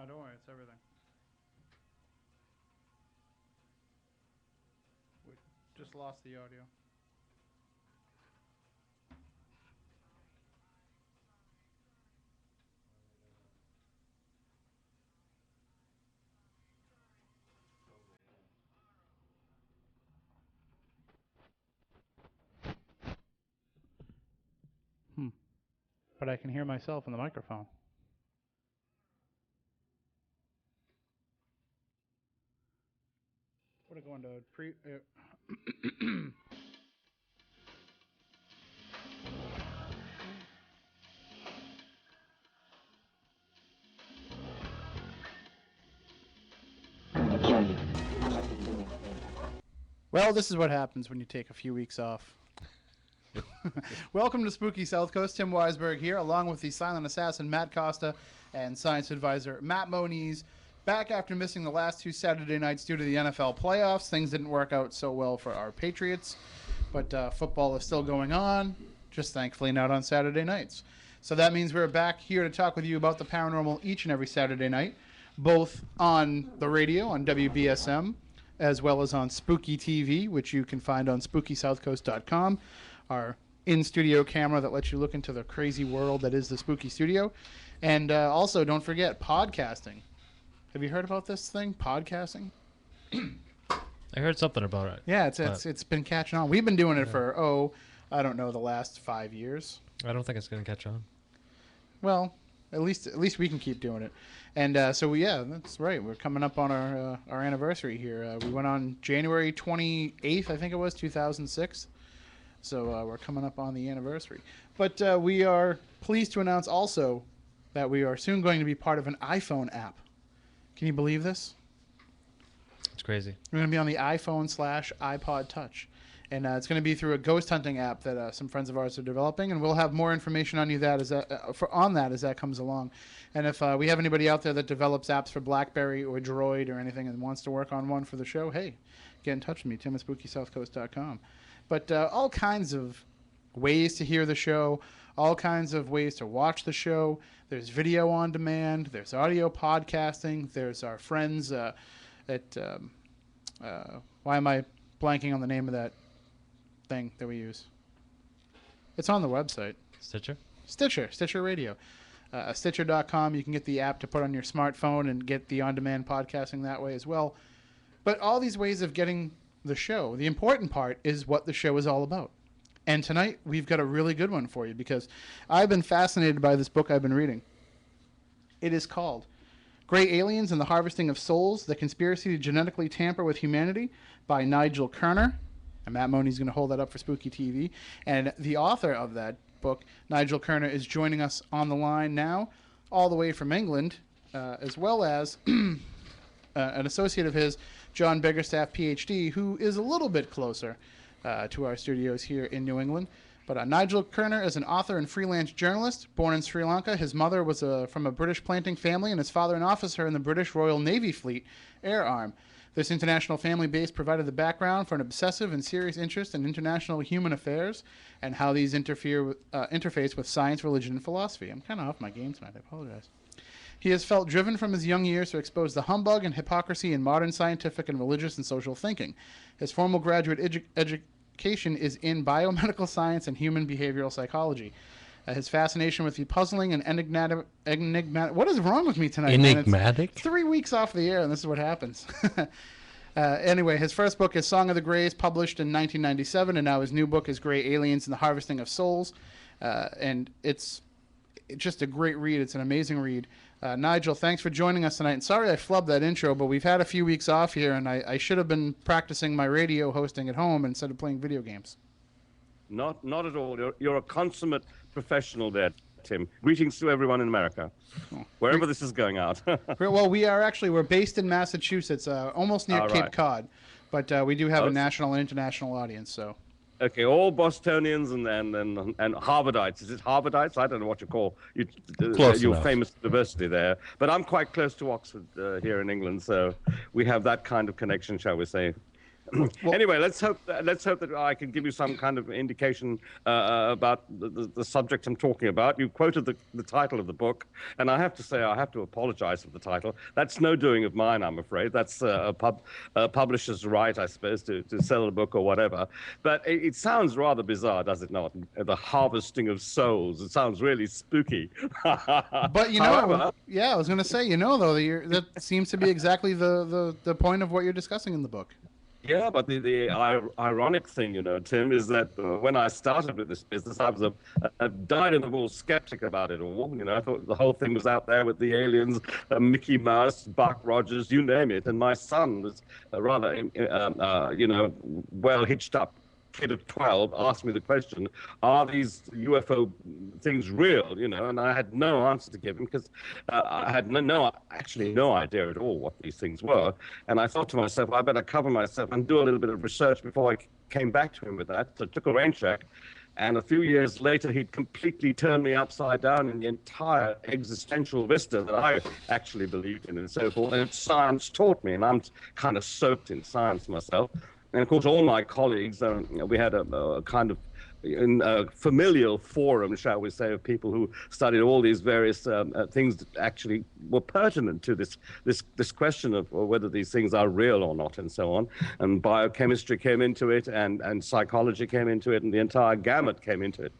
No, don't worry. It's everything. We just lost the audio. But I can hear myself in the microphone. What are going to pre? Well, this is what happens when you take a few weeks off. Welcome to Spooky Southcoast. Tim Weisberg here, along with the silent assassin Matt Costa and science advisor Matt Moniz, back after missing the last two Saturday nights due to the NFL playoffs. Things didn't work out so well for our Patriots, but football is still going on, just thankfully not on Saturday nights. So that means we're back here to talk with you about the paranormal each and every Saturday night, both on the radio on WBSM, as well as on Spooky TV, which you can find on SpookySouthcoast.com. Our in-studio camera that lets you look into the crazy world that is the Spooky Studio. And also, don't forget, podcasting. Have you heard about this thing, podcasting? I heard something about it. Yeah, it's been catching on. We've been doing it for, I don't know, the last 5 years. I don't think it's going to catch on. Well, at least we can keep doing it. And so, that's right. We're coming up on our anniversary here. We went on January 28th, I think it was, 2006. So we're coming up on the anniversary. But we are pleased to announce also that we are soon going to be part of an iPhone app. Can you believe this? It's crazy. We're going to be on the iPhone/iPod Touch. And it's going to be through a ghost hunting app that some friends of ours are developing. And we'll have more information on that as that comes along. And if we have anybody out there that develops apps for BlackBerry or Droid or anything and wants to work on one for the show, hey, get in touch with me, tim@SpookySouthcoast.com. But all kinds of ways to hear the show, all kinds of ways to watch the show. There's video on demand. There's audio podcasting. There's our friends at why am I blanking on the name of that thing that we use? It's on the website. Stitcher Radio. Stitcher.com. You can get the app to put on your smartphone and get the on-demand podcasting that way as well. But all these ways of getting the show, the important part is what the show is all about. And tonight we've got a really good one for you because I've been fascinated by this book I've been reading. It is called Gray Aliens and the Harvesting of Souls, The Conspiracy to Genetically Tamper with Humanity by Nigel Kerner. And Matt Moniz is going to hold that up for Spooky TV. And the author of that book, Nigel Kerner, is joining us on the line now, all the way from England, as well as an associate of his, John Biggerstaff, PhD, who is a little bit closer to our studios here in New England. But Nigel Kerner is an author and freelance journalist. Born in Sri Lanka, his mother was from a British planting family, and his father an officer in the British Royal Navy Fleet Air Arm. This international family base provided the background for an obsessive and serious interest in international human affairs and how these interface with science, religion, and philosophy. I'm kind of off my game tonight. I apologize. He has felt driven from his young years to expose the humbug and hypocrisy in modern scientific and religious and social thinking. His formal graduate education is in biomedical science and human behavioral psychology. His fascination with the puzzling and enigmatic... What is wrong with me tonight? Enigmatic? It's 3 weeks off the air, and this is what happens. Anyway, his first book is Song of the Greys, published in 1997, and now his new book is Gray Aliens and the Harvesting of Souls. And it's just a great read. It's an amazing read. Nigel, thanks for joining us tonight. And sorry I flubbed that intro, but we've had a few weeks off here, and I should have been practicing my radio hosting at home instead of playing video games. Not at all. You're a consummate professional there, Tim. Greetings to everyone in America, wherever this is going out. Well, we're based in Massachusetts, almost near Cape Cod, but we do have a national and international audience, so... Okay, all Bostonians and Harvardites. Is it Harvardites? I don't know what you call your famous university there. But I'm quite close to Oxford here in England, so we have that kind of connection, shall we say. Anyway, let's hope that I can give you some kind of indication about the subject I'm talking about. You quoted the title of the book, and I have to say I have to apologize for the title. That's no doing of mine, I'm afraid. That's a publisher's right, I suppose, to sell a book or whatever. But it sounds rather bizarre, does it not? The harvesting of souls. It sounds really spooky. But however, yeah, I was going to say, though, that seems to be exactly the point of what you're discussing in the book. Yeah, but the ironic thing, Tim, is that when I started with this business, I was a dyed-in-the-wool skeptic about it all. I thought the whole thing was out there with the aliens, Mickey Mouse, Buck Rogers, you name it. And my son was rather, well hitched up kid of 12 asked me the question, are these UFO things real? And I had no answer to give him because I had no idea at all what these things were. And I thought to myself, I better cover myself and do a little bit of research before I came back to him with that. So I took a rain check. And a few years later, he'd completely turned me upside down in the entire existential vista that I actually believed in and so forth. And science taught me, and I'm kind of soaked in science myself. And of course, all my colleagues, we had a kind of familial forum, shall we say, of people who studied all these various things that actually were pertinent to this question of whether these things are real or not, and so on. And biochemistry came into it, and psychology came into it, and the entire gamut came into it.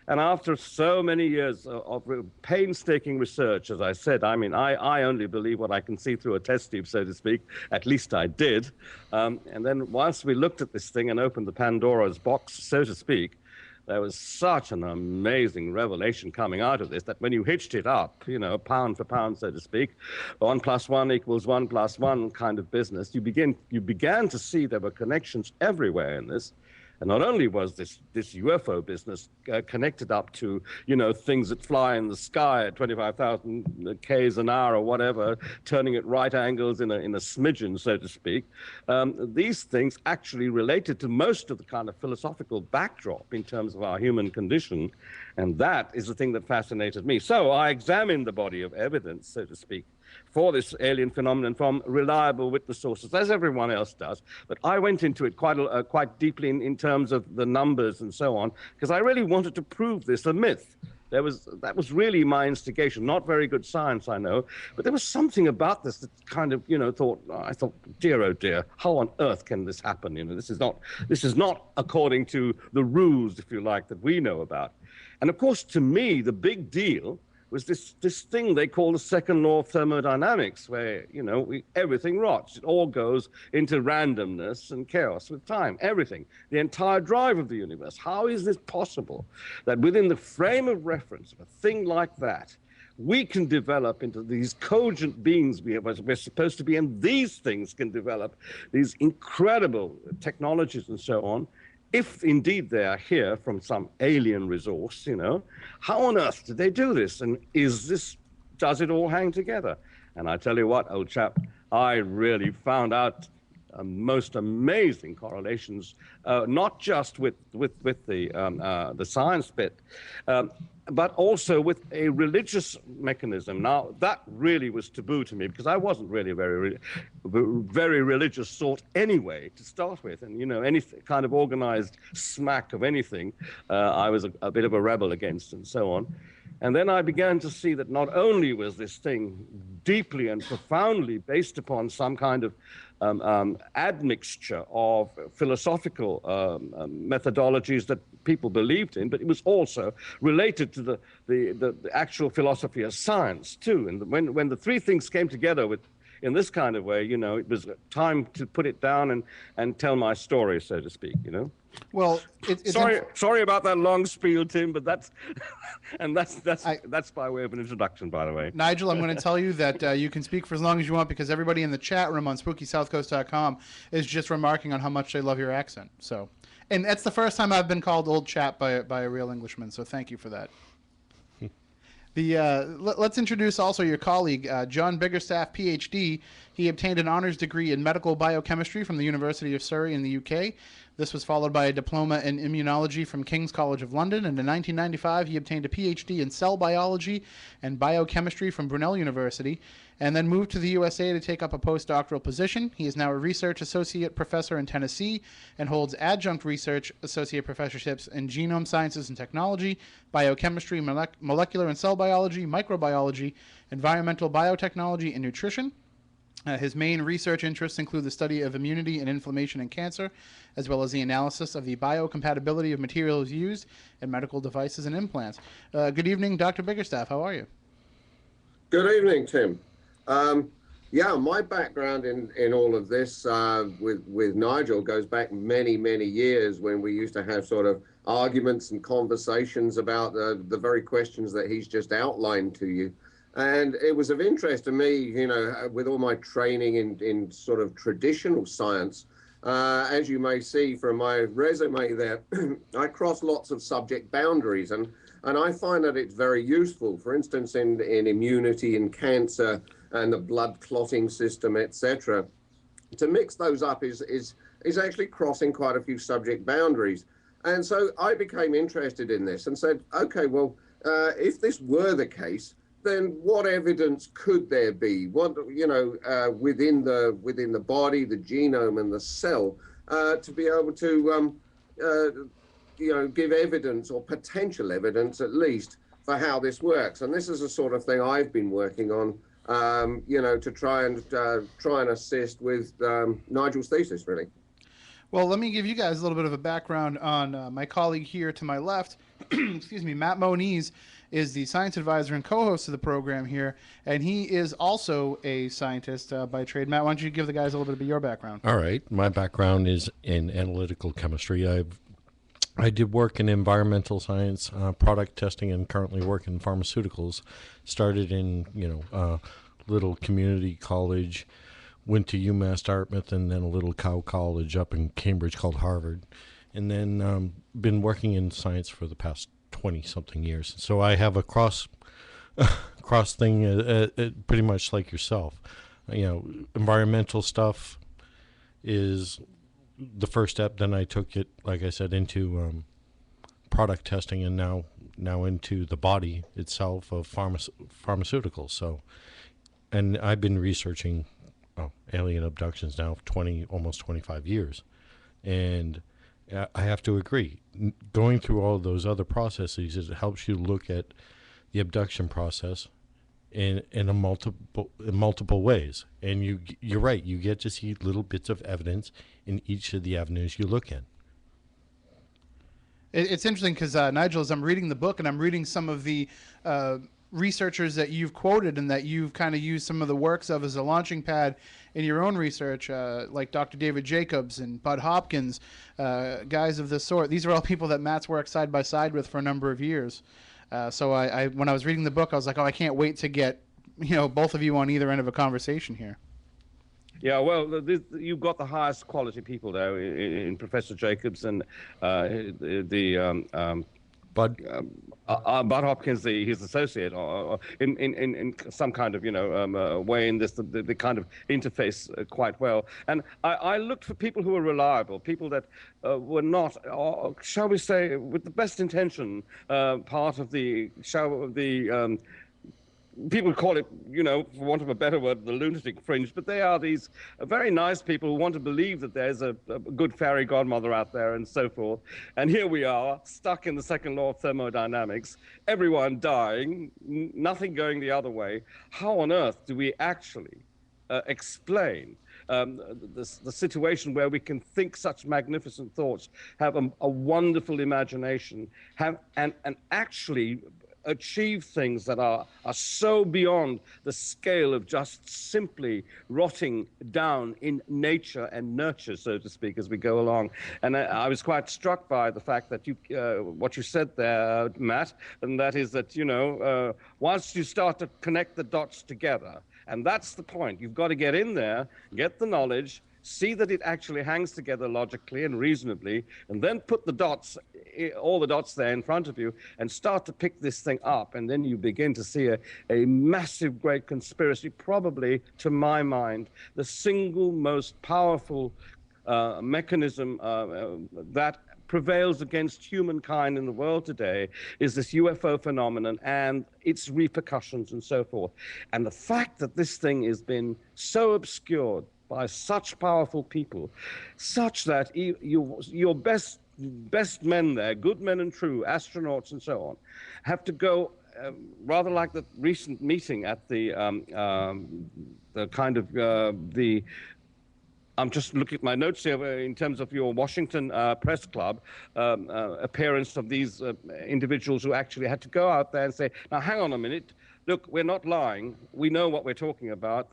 And after so many years of painstaking research, as I said, I mean, I only believe what I can see through a test tube, so to speak. At least I did. And then once we looked at this thing and opened the Pandora's box, so to speak, there was such an amazing revelation coming out of this that when you hitched it up, pound for pound, so to speak, 1 + 1 = 1 + 1 kind of business, you began to see there were connections everywhere in this. And not only was this UFO business connected up to, things that fly in the sky at 25,000 Ks an hour or whatever, turning at right angles in a smidgen, so to speak, these things actually related to most of the kind of philosophical backdrop in terms of our human condition. And that is the thing that fascinated me. So I examined the body of evidence, so to speak, for this alien phenomenon from reliable witness sources, as everyone else does. But I went into it quite deeply in terms of the numbers and so on, because I really wanted to prove this a myth. That was really my instigation. Not very good science, I know, but there was something about this that kind of, I thought, dear, oh dear, how on earth can this happen? This is not according to the rules, if you like, that we know about. And of course, to me, the big deal was this thing they call the second law of thermodynamics, where, everything rots. It all goes into randomness and chaos with time, everything, the entire drive of the universe. How is this possible that within the frame of reference of a thing like that, we can develop into these cogent beings we're supposed to be, and these things can develop these incredible technologies and so on? If indeed they are here from some alien resource, how on earth did they do this? And does it all hang together? And I tell you what, old chap, I really found out most amazing correlations, not just with the science bit, but also with a religious mechanism. Now, that really was taboo to me because I wasn't really a very religious sort anyway to start with. And, any kind of organized smack of anything, I was a bit of a rebel against and so on. And then I began to see that not only was this thing deeply and profoundly based upon some kind of admixture of philosophical methodologies that people believed in, but it was also related to the actual philosophy of science too. And when the three things came together in this kind of way, it was time to put it down and tell my story, so to speak, Well, sorry about that long spiel, Tim, but that's by way of an introduction, by the way. Nigel, I'm going to tell you that you can speak for as long as you want because everybody in the chat room on SpookySouthcoast.com is just remarking on how much they love your accent. So, and that's the first time I've been called old chap by a real Englishman. So thank you for that. Let's introduce also your colleague, John Biggerstaff, PhD. He obtained an honors degree in medical biochemistry from the University of Surrey in the UK. This was followed by a diploma in immunology from King's College of London, and in 1995 he obtained a PhD in cell biology and biochemistry from Brunel University, and then moved to the USA to take up a postdoctoral position. He is now a research associate professor in Tennessee and holds adjunct research associate professorships in genome sciences and technology, biochemistry, molecular and cell biology, microbiology, environmental biotechnology, and nutrition. His main research interests include the study of immunity and inflammation in cancer, as well as the analysis of the biocompatibility of materials used in medical devices and implants. Good evening, Dr. Biggerstaff. How are you? Good evening, Tim. Yeah, my background in all of this with Nigel goes back many, many years when we used to have sort of arguments and conversations about the very questions that he's just outlined to you. And it was of interest to me, you know, with all my training in sort of traditional science, as you may see from my resume there, I cross lots of subject boundaries, and I find that it's very useful. For instance, in immunity and cancer and the blood clotting system, etc. To mix those up is actually crossing quite a few subject boundaries. And so I became interested in this and said, okay, well, if this were the case, then what evidence could there be? What, you know, within the body, the genome, and the cell, to be able to, you know, give evidence or potential evidence at least for how this works. And this is the sort of thing I've been working on, you know, to try and assist with Nigel's thesis, really. Well, let me give you guys a little bit of a background on my colleague here to my left. Excuse me, Matt Moniz is the science advisor and co-host of the program here, and he is also a scientist by trade. Matt, why don't you give the guys a little bit of your background? All right. My background is in analytical chemistry. I did work in environmental science, product testing, and currently work in pharmaceuticals. Started in, you know, little community college, went to UMass Dartmouth, and then a little cow college up in Cambridge called Harvard, and then been working in science for the past 20-something years. So I have a cross thing, pretty much like yourself. You know, environmental stuff is the first step. Then I took it, like I said, into product testing, and now into the body itself of pharmaceuticals. So, and I've been researching alien abductions now for almost 25 years, and I have to agree. Going through all of those other processes, it helps you look at the abduction process in multiple ways. And you're right. You get to see little bits of evidence in each of the avenues you look in. It's interesting because, Nigel, as I'm reading the book and I'm reading some of the researchers that you've quoted and that you've kind of used some of the works of as a launching pad in your own research, like Dr. David Jacobs and Bud Hopkins, guys of this sort. These are all people that Matt's worked side by side with for a number of years. So I when I was reading the book, I was like, oh, I can't wait to get, you know, both of you on either end of a conversation here. Yeah, well, you've got the highest quality people there in Professor Jacobs and Bud Hopkins, his associate, in some kind of, you know, way in this, the kind of interface quite well. And I looked for people who were reliable, people that were not, shall we say, with the best intention, part of the people call it, you know, for want of a better word, the lunatic fringe, but they are these very nice people who want to believe that there's a good fairy godmother out there and so forth. And here we are, stuck in the second law of thermodynamics, everyone dying, nothing going the other way. How on earth do we actually explain the situation where we can think such magnificent thoughts, have a wonderful imagination, and actually achieve things that are so beyond the scale of just simply rotting down in nature and nurture, so to speak, as we go along. And I was quite struck by the fact that what you said there, Matt, and that is that, you know, once you start to connect the dots together, and that's the point, you've got to get in there, get the knowledge, see that it actually hangs together logically and reasonably, and then put the dots, all the dots there in front of you, and start to pick this thing up. And then you begin to see a massive, great conspiracy, probably, to my mind, the single most powerful mechanism that prevails against humankind in the world today is this UFO phenomenon and its repercussions and so forth. And the fact that this thing has been so obscured by such powerful people, such that your best men there, good men and true, astronauts and so on, have to go rather like the recent meeting at I'm just looking at my notes here in terms of your Washington press club appearance of these individuals who actually had to go out there and say, now, hang on a minute. Look, we're not lying. We know what we're talking about.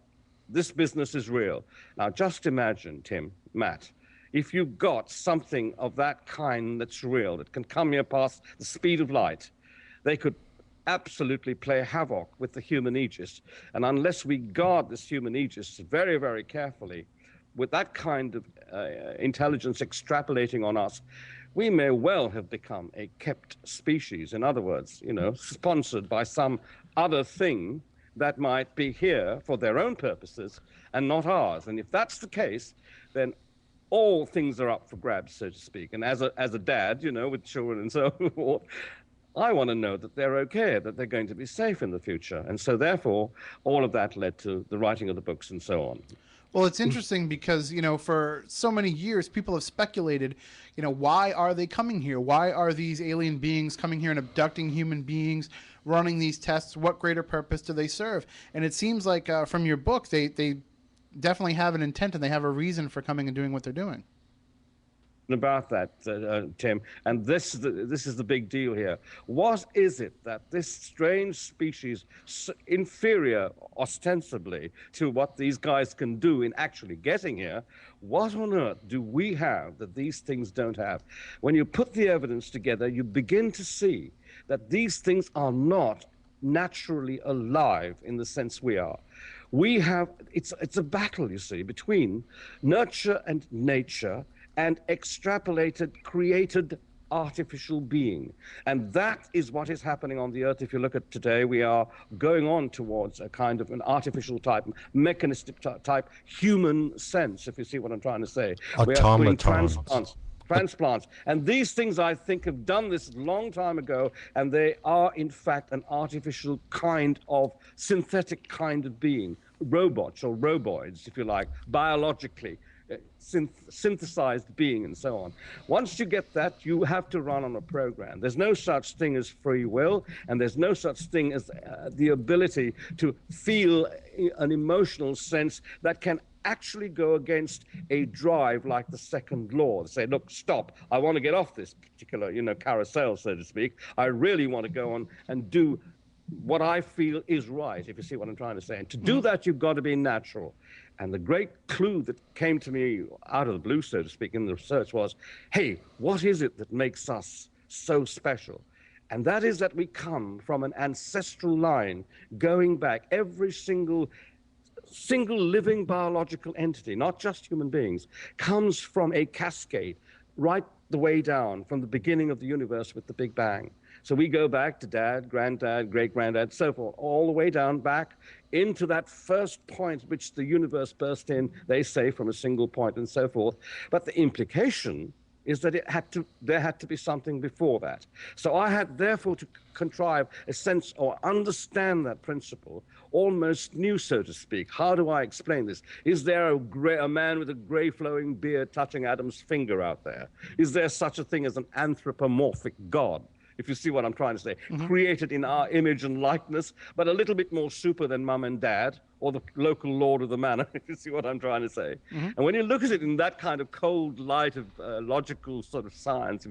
This business is real. Now, just imagine, Tim, Matt, if you've got something of that kind that's real, that can come here past the speed of light, they could absolutely play havoc with the human aegis. And unless we guard this human aegis very, very carefully, with that kind of intelligence extrapolating on us, we may well have become a kept species. In other words, sponsored by some other thing that might be here for their own purposes and not ours. And if that's the case, then all things are up for grabs, so to speak. And as a dad, with children and so forth, I want to know that they're okay, that they're going to be safe in the future. And so therefore, all of that led to the writing of the books and so on. Well, it's interesting because, for so many years, people have speculated, why are they coming here? Why are these alien beings coming here and abducting human beings, running these tests? What greater purpose do they serve? And it seems like from your book, they definitely have an intent and they have a reason for coming and doing what they're doing. About that, Tim, and this is the big deal here. What is it that this strange species, inferior ostensibly to what these guys can do in actually getting here, what on earth do we have that these things don't have? When you put the evidence together, you begin to see that these things are not naturally alive in the sense we are. We have, it's a battle, you see, between nurture and nature and extrapolated, created artificial being. And that is what is happening on the Earth. If you look at today, we are going on towards a kind of an artificial type, mechanistic type human sense, if you see what I'm trying to say. We are doing transplants. And these things, I think, have done this a long time ago, and they are, in fact, an artificial kind of synthetic kind of being, robots or roboids, if you like, biologically. Synthesized being and so on. Once you get that, you have to run on a program. There's no such thing as free will, and there's no such thing as the ability to feel an emotional sense that can actually go against a drive like the second law. Say, look, stop. I want to get off this particular, carousel, so to speak. I really want to go on and do what I feel is right, if you see what I'm trying to say. And to do that, you've got to be natural. And the great clue that came to me out of the blue, so to speak, in the research was, hey, what is it that makes us so special? And that is that we come from an ancestral line going back. Every single living biological entity, not just human beings, comes from a cascade right the way down from the beginning of the universe with the Big Bang. So we go back to dad, granddad, great-granddad, so forth, all the way down back into that first point which the universe burst in, they say, from a single point and so forth. But the implication is that there had to be something before that. So I had therefore to contrive a sense or understand that principle, almost new, so to speak. How do I explain this? Is there a man with a gray flowing beard touching Adam's finger out there? Is there such a thing as an anthropomorphic God? If you see what I'm trying to say, created in our image and likeness, but a little bit more super than mum and dad, or the local lord of the manor, if you see what I'm trying to say. And when you look at it in that kind of cold light of logical sort of science,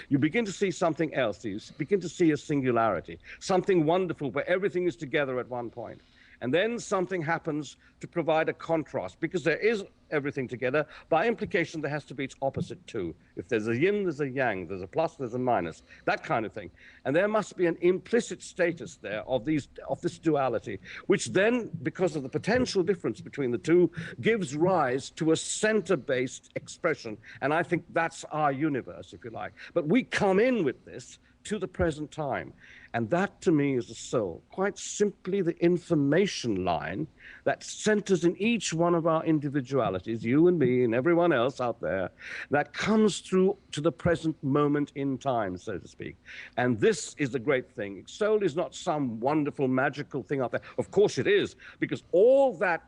you begin to see something else. You begin to see a singularity, something wonderful where everything is together at one point. And then something happens to provide a contrast, because there is everything together. By implication, there has to be its opposite too. If there's a yin, there's a yang. There's a plus, there's a minus. That kind of thing. And there must be an implicit status there of this duality, which then, because of the potential difference between the two, gives rise to a center-based expression. And I think that's our universe, if you like. But we come in with this to the present time. And that, to me, is the soul. Quite simply, the information line that centers in each one of our individualities, you and me and everyone else out there, that comes through to the present moment in time, so to speak. And this is the great thing. Soul is not some wonderful, magical thing out there. Of course it is, because all that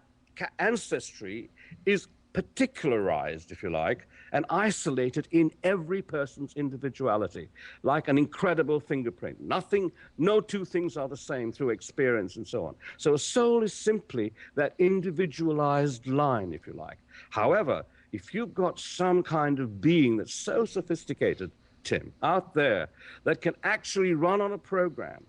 ancestry is particularized, if you like, and isolated in every person's individuality, like an incredible fingerprint. No two things are the same through experience and so on. So a soul is simply that individualized line, if you like. However, if you've got some kind of being that's so sophisticated, Tim, out there, that can actually run on a program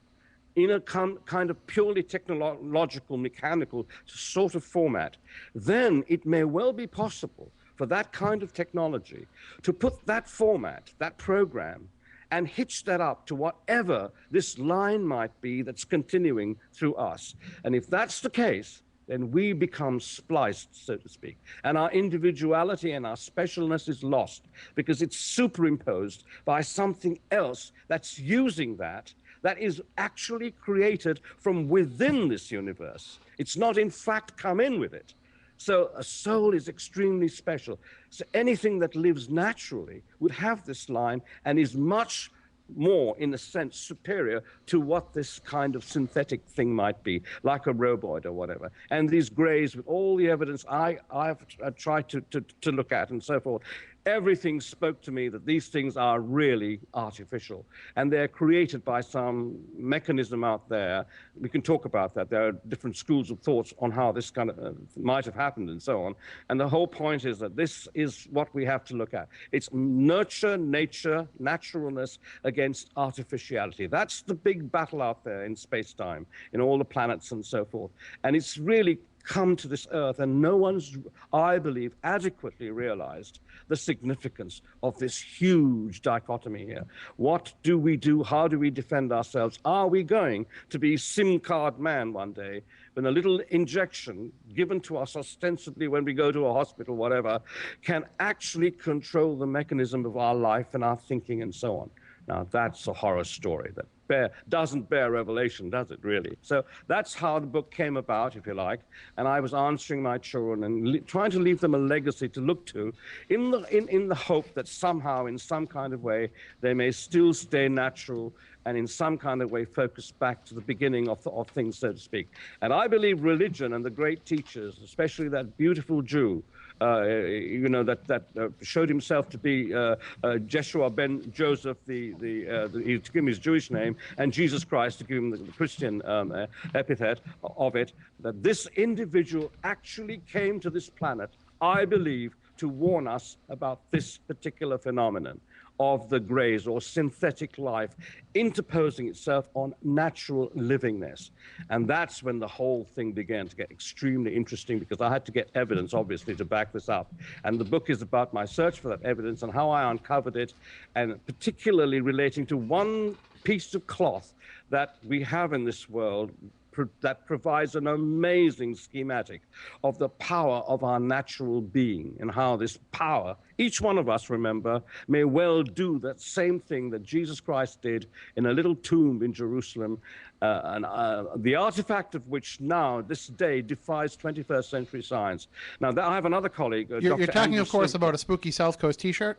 in a kind of purely technological, mechanical sort of format, then it may well be possible for that kind of technology to put that format, that program, and hitch that up to whatever this line might be that's continuing through us. And if that's the case, then we become spliced, so to speak. And our individuality and our specialness is lost because it's superimposed by something else that's using that is actually created from within this universe. It's not, in fact, come in with it. So a soul is extremely special. So anything that lives naturally would have this line and is much more, in a sense, superior to what this kind of synthetic thing might be, like a robot or whatever. And these grays, with all the evidence I've tried to look at and so forth, everything spoke to me that these things are really artificial, and they're created by some mechanism out there. We can talk about that. There are different schools of thoughts on how this kind of might have happened and so on. And the whole point is that this is what we have to look at. It's nurture, nature, naturalness against artificiality. That's the big battle out there in space-time, in all the planets and so forth. And it's really come to this earth, and no one's, I believe, adequately realized the significance of this huge dichotomy here. What do we do? How do we defend ourselves? Are we going to be SIM card man one day, when a little injection given to us ostensibly when we go to a hospital, whatever, can actually control the mechanism of our life and our thinking and so on? Now, that's a horror story that doesn't bear revelation, does it, really? So that's how the book came about, if you like. And I was answering my children and trying to leave them a legacy to look to in the hope that somehow, in some kind of way, they may still stay natural and in some kind of way focus back to the beginning of things, so to speak. And I believe religion and the great teachers, especially that beautiful Jew, that showed himself to be Jeshua ben Joseph, he to give him his Jewish name, and Jesus Christ to give him the Christian epithet of it, that this individual actually came to this planet, I believe, to warn us about this particular phenomenon of the grays, or synthetic life, interposing itself on natural livingness. And that's when the whole thing began to get extremely interesting, because I had to get evidence, obviously, to back this up. And the book is about my search for that evidence and how I uncovered it, and particularly relating to one piece of cloth that we have in this world that provides an amazing schematic of the power of our natural being, and how this power, each one of us, remember, may well do that same thing that Jesus Christ did in a little tomb in Jerusalem, the artifact of which now, this day, defies 21st century science. Now, I have another colleague, You're talking, of course, about a spooky Southcoast T-shirt?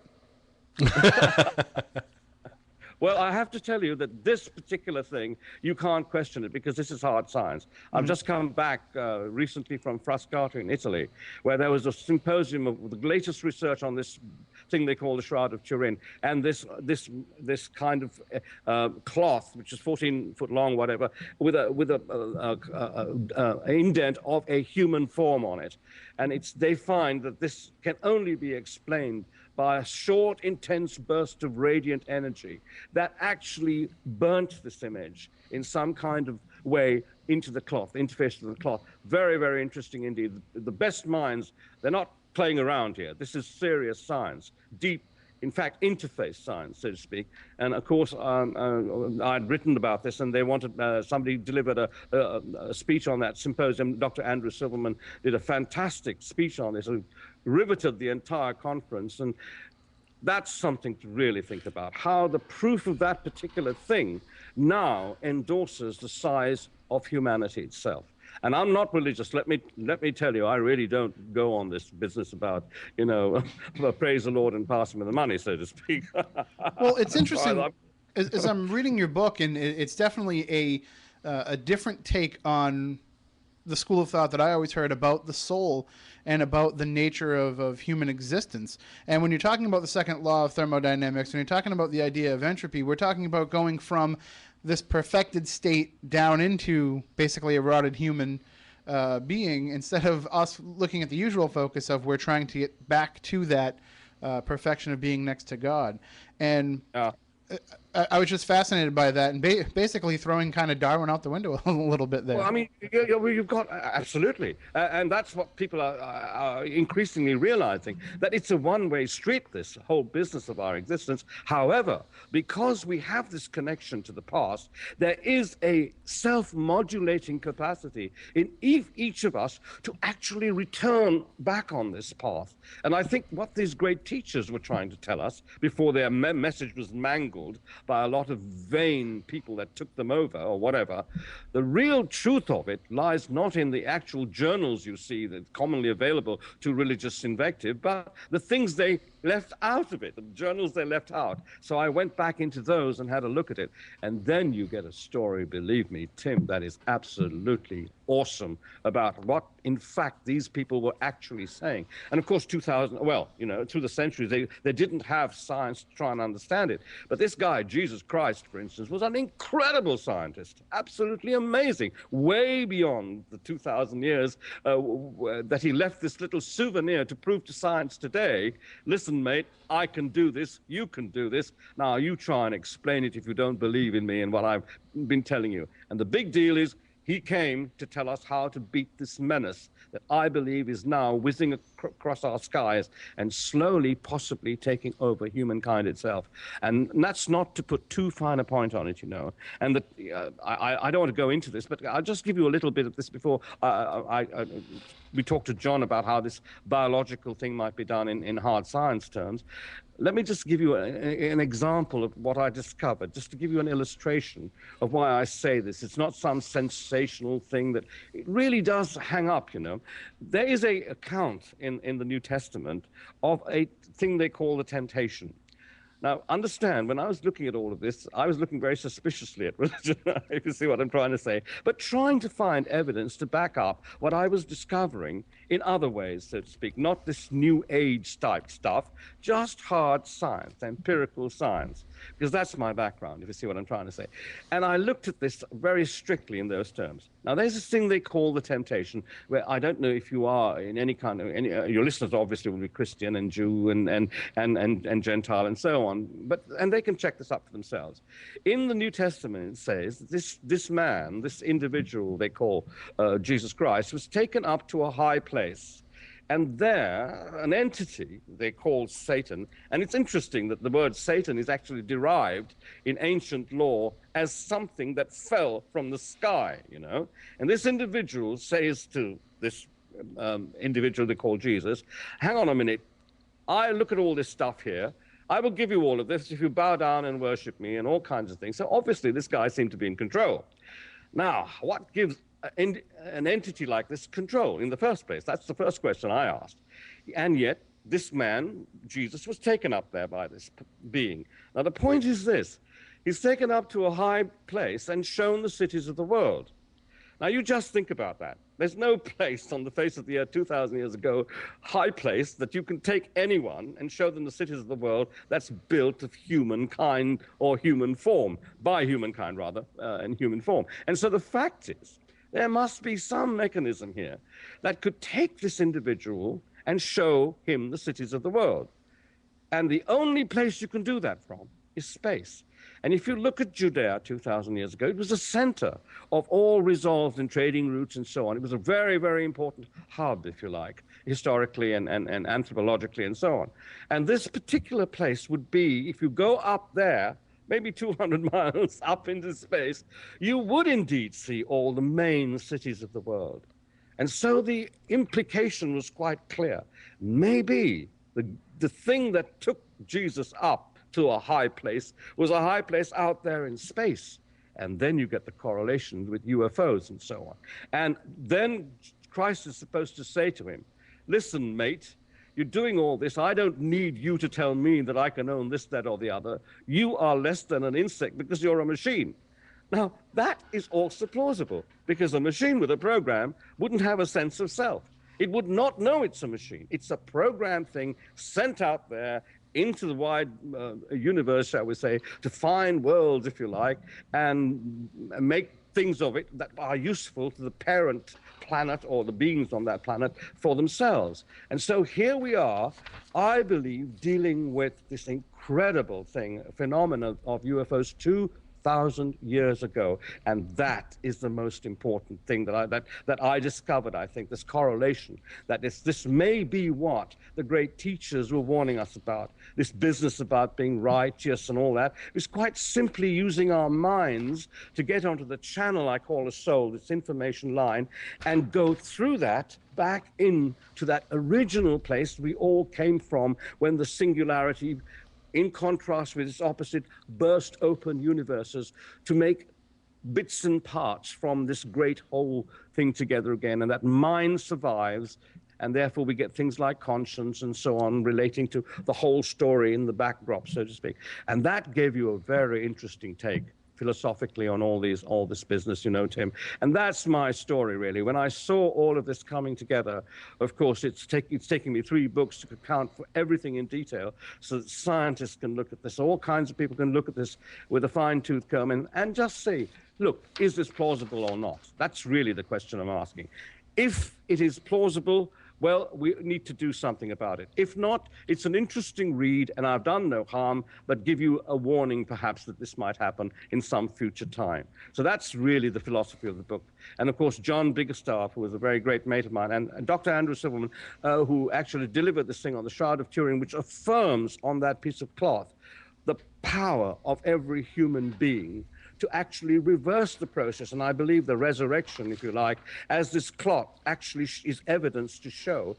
Well, I have to tell you that this particular thing, you can't question it, because this is hard science. I've just come back recently from Frostbite in Italy, where there was a symposium of the latest research on this thing they call the Shroud of Turin, and this kind of cloth, which is 14 foot long, whatever, with a indent of a human form on it. And they find that this can only be explained by a short, intense burst of radiant energy that actually burnt this image in some kind of way into the cloth, interface with the cloth. Very, very interesting indeed. The best minds, they're not playing around here. This is serious science, deep, in fact, interface science, so to speak. And of course, I'd written about this, and they wanted, somebody delivered a speech on that symposium. Dr. Andrew Silverman did a fantastic speech on this, and riveted the entire conference. And That's something to really think about, how the proof of that particular thing now endorses the size of humanity itself. And I'm not religious. Let me tell you, I really don't go on this business about, praise the Lord and pass him the money, so to speak. Well, it's interesting. As I'm reading your book, and it's definitely a different take on the school of thought that I always heard about the soul and about the nature of human existence. And when you're talking about the second law of thermodynamics, when you're talking about the idea of entropy, we're talking about going from this perfected state down into basically a rotted human being, instead of us looking at the usual focus of we're trying to get back to that perfection of being next to God. And I was just fascinated by that, and basically throwing kind of Darwin out the window a little bit there. Well, I mean, you've got absolutely, and that's what people are increasingly realizing, that it's a one-way street, this whole business of our existence. However, because we have this connection to the past, there is a self-modulating capacity in each of us to actually return back on this path. And I think what these great teachers were trying to tell us before their message was mangled by a lot of vain people that took them over or whatever, the real truth of it lies not in the actual journals you see that commonly available to religious invective, but the things they left out of it, the journals they left out. So I went back into those and had a look at it. And then you get a story, believe me, Tim, that is absolutely awesome about what, in fact, these people were actually saying. And of course, through the centuries, they didn't have science to try and understand it. But this guy, Jesus Christ, for instance, was an incredible scientist, absolutely amazing, way beyond the 2,000 years that he left this little souvenir to prove to science today, listen, mate, I can do this, you can do this. Now you try and explain it if you don't believe in me and what I've been telling you. And the big deal is, he came to tell us how to beat this menace that I believe is now whizzing across our skies and slowly, possibly taking over humankind itself. And that's not to put too fine a point on it, And I don't want to go into this, but I'll just give you a little bit of this before we talked to John about how this biological thing might be done in hard science terms. Let me just give you an example of what I discovered, just to give you an illustration of why I say this. It's not some sensational thing that it really does hang up, There is an account in the New Testament of a thing they call the temptation. Now, understand, when I was looking at all of this, I was looking very suspiciously at religion, if you see what I'm trying to say, but trying to find evidence to back up what I was discovering in other ways, so to speak, not this new age type stuff, just hard science, empirical science, because that's my background, if you see what I'm trying to say. And I looked at this very strictly in those terms. Now, there's this thing they call the temptation, where I don't know if you are in any kind of, your listeners obviously will be Christian and Jew and Gentile and so on, and they can check this up for themselves. In the New Testament, it says this man, this individual they call Jesus Christ, was taken up to a high place. And there, an entity they call Satan, and it's interesting that the word Satan is actually derived in ancient law as something that fell from the sky, And this individual says to this individual they call Jesus, hang on a minute, I look at all this stuff here, I will give you all of this if you bow down and worship me and all kinds of things. So obviously this guy seemed to be in control. Now, what gives an entity like this control in the first place? That's the first question I asked. And yet, this man, Jesus, was taken up there by this being. Now, the point is this. He's taken up to a high place and shown the cities of the world. Now, you just think about that. There's no place on the face of the earth 2,000 years ago, high place, that you can take anyone and show them the cities of the world that's built of humankind or human form, by humankind rather, in human form. And so the fact is, there must be some mechanism here that could take this individual and show him the cities of the world. And the only place you can do that from is space. And if you look at Judea 2,000 years ago, it was a center of all resolved and trading routes and so on. It was a very, very important hub, if you like, historically and anthropologically and so on. And this particular place would be, if you go up there, maybe 200 miles up into space, you would indeed see all the main cities of the world. And so the implication was quite clear. Maybe The thing that took Jesus up to a high place was a high place out there in space. And then you get the correlation with UFOs and so on. And then Christ is supposed to say to him, listen, mate, you're doing all this. I don't need you to tell me that I can own this, that, or the other. You are less than an insect because you're a machine. Now, that is also plausible, because a machine with a program wouldn't have a sense of self. It would not know it's a machine. It's a programmed thing sent out there into the wide universe, shall we say, to find worlds, if you like, and make things of it that are useful to the parent planet or the beings on that planet for themselves. And so here we are, I believe, dealing with this incredible thing, phenomenon of UFOs 2,000 years ago, and that is the most important thing that I discovered. I think this correlation, that this may be what the great teachers were warning us about. This business about being righteous and all that is quite simply using our minds to get onto the channel I call a soul, this information line, and go through that back into that original place we all came from when the singularity, in contrast with its opposite, burst open universes to make bits and parts from this great whole thing together again. And that mind survives, and therefore we get things like conscience and so on relating to the whole story in the backdrop, so to speak. And that gave you a very interesting take philosophically on all this business, you know, Tim. And that's my story, really. When I saw all of this coming together, of course, it's taking me 3 books to account for everything in detail so that scientists can look at this, all kinds of people can look at this with a fine-tooth comb and just say, look, is this plausible or not? That's really the question I'm asking. If it is plausible, well, we need to do something about it. If not, it's an interesting read, and I've done no harm, but give you a warning, perhaps, that this might happen in some future time. So that's really the philosophy of the book. And, of course, John Biggerstaff, who was a very great mate of mine, and Dr. Andrew Silverman, who actually delivered this thing on the Shroud of Turin, which affirms on that piece of cloth the power of every human being to actually reverse the process. And I believe the resurrection, if you like, as this clock actually is evidence to show,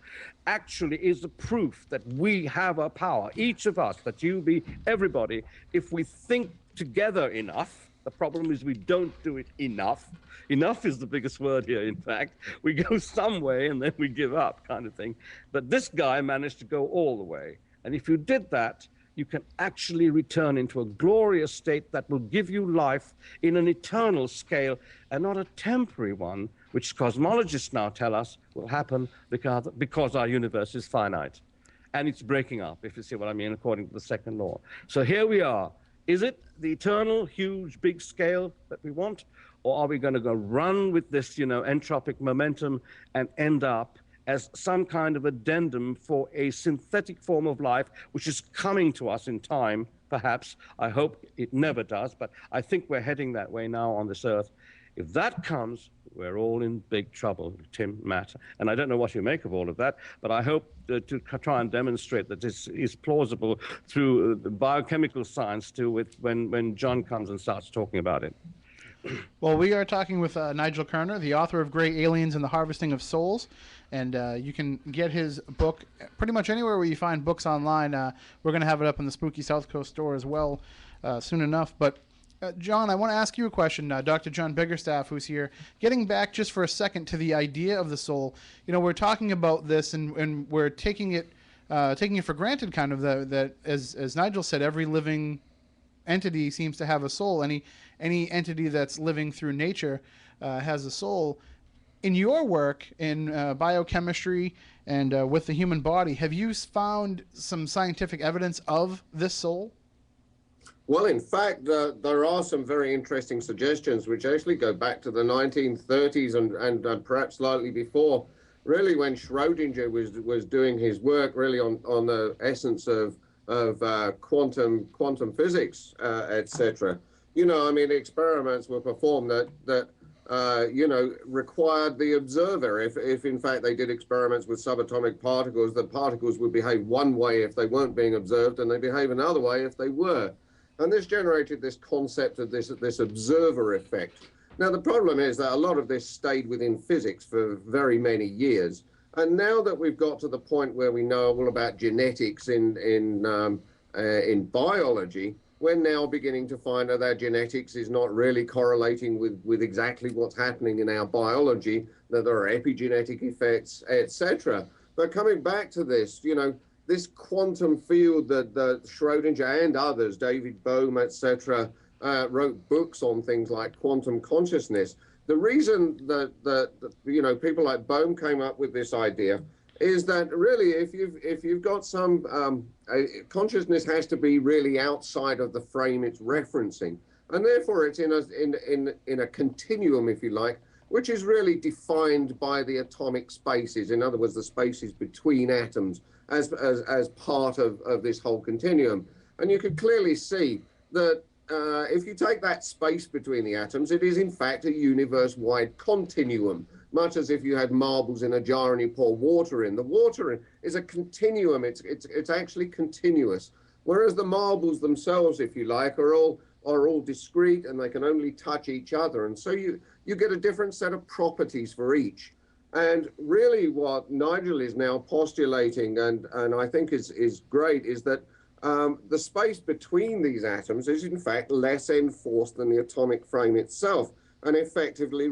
actually is the proof that we have a power, each of us, that you be everybody, if we think together enough. The problem is we don't do it enough. Enough is the biggest word here, in fact. We go some way and then we give up, kind of thing. But this guy managed to go all the way. And if you did that, you can actually return into a glorious state that will give you life in an eternal scale and not a temporary one, which cosmologists now tell us will happen because our universe is finite. And it's breaking up, if you see what I mean, according to the second law. So here we are. Is it the eternal, huge, big scale that we want? Or are we going to go run with this, you know, entropic momentum and end up as some kind of addendum for a synthetic form of life, which is coming to us in time, perhaps. I hope it never does, but I think we're heading that way now on this earth. If that comes, we're all in big trouble, Tim, Matt. And I don't know what you make of all of that, but I hope to try and demonstrate that this is plausible through biochemical science too, when John comes and starts talking about it. Well, we are talking with Nigel Kerner, the author of Gray Aliens and the Harvesting of Souls. And you can get his book pretty much anywhere where you find books online. We're going to have it up in the Spooky Southcoast store as well soon enough. But, John, I want to ask you a question. Dr. John Biggerstaff, who's here, getting back just for a second to the idea of the soul. You know, we're talking about this and we're taking it for granted, kind of, that as Nigel said, every living entity seems to have a soul. Any entity that's living through nature has a soul. In your work in biochemistry and with the human body, have you found some scientific evidence of this soul? Well, in fact, there are some very interesting suggestions which actually go back to the 1930s and perhaps slightly before, really when Schrodinger was doing his work really on the essence of quantum physics, etc. You know, I mean, experiments were performed that you know, required the observer. If in fact they did experiments with subatomic particles, the particles would behave one way if they weren't being observed, and they behave another way if they were. And this generated this concept of this observer effect. Now, the problem is that a lot of this stayed within physics for very many years. And now that we've got to the point where we know all about genetics in biology, we're now beginning to find that our genetics is not really correlating with exactly what's happening in our biology, that there are epigenetic effects, etc. But coming back to this, you know, this quantum field that Schrodinger and others, David Bohm, etc., wrote books on things like quantum consciousness. The reason that you know, people like Bohm came up with this idea is that really, if you've got some consciousness has to be really outside of the frame it's referencing, and therefore it's in a continuum, if you like, which is really defined by the atomic spaces. In other words, the spaces between atoms as part of this whole continuum. And you can clearly see that if you take that space between the atoms, it is in fact a universe-wide continuum, much as if you had marbles in a jar and you pour water in. The water is a continuum. It's actually continuous, whereas the marbles themselves, if you like, are all discrete and they can only touch each other. And so you get a different set of properties for each. And really what Nigel is now postulating, and I think is great, is that the space between these atoms is in fact less enforced than the atomic frame itself, and effectively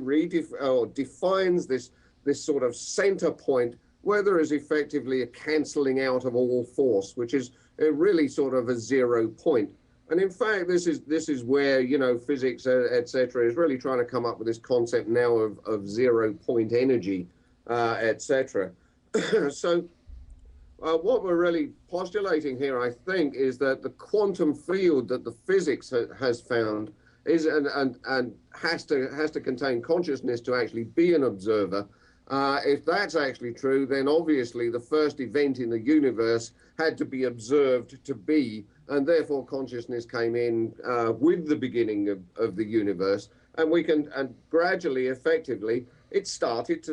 defines this sort of center point where there is effectively a cancelling out of all force, which is really sort of a 0 point. And in fact, this is where, you know, physics, etc., is really trying to come up with this concept now of 0 point energy, etc. So what we're really postulating here, I think, is that the quantum field that the physics has found is and has to contain consciousness to actually be an observer. If that's actually true, then obviously the first event in the universe had to be observed to be, and therefore consciousness came in with the beginning of the universe, and gradually, effectively, it started to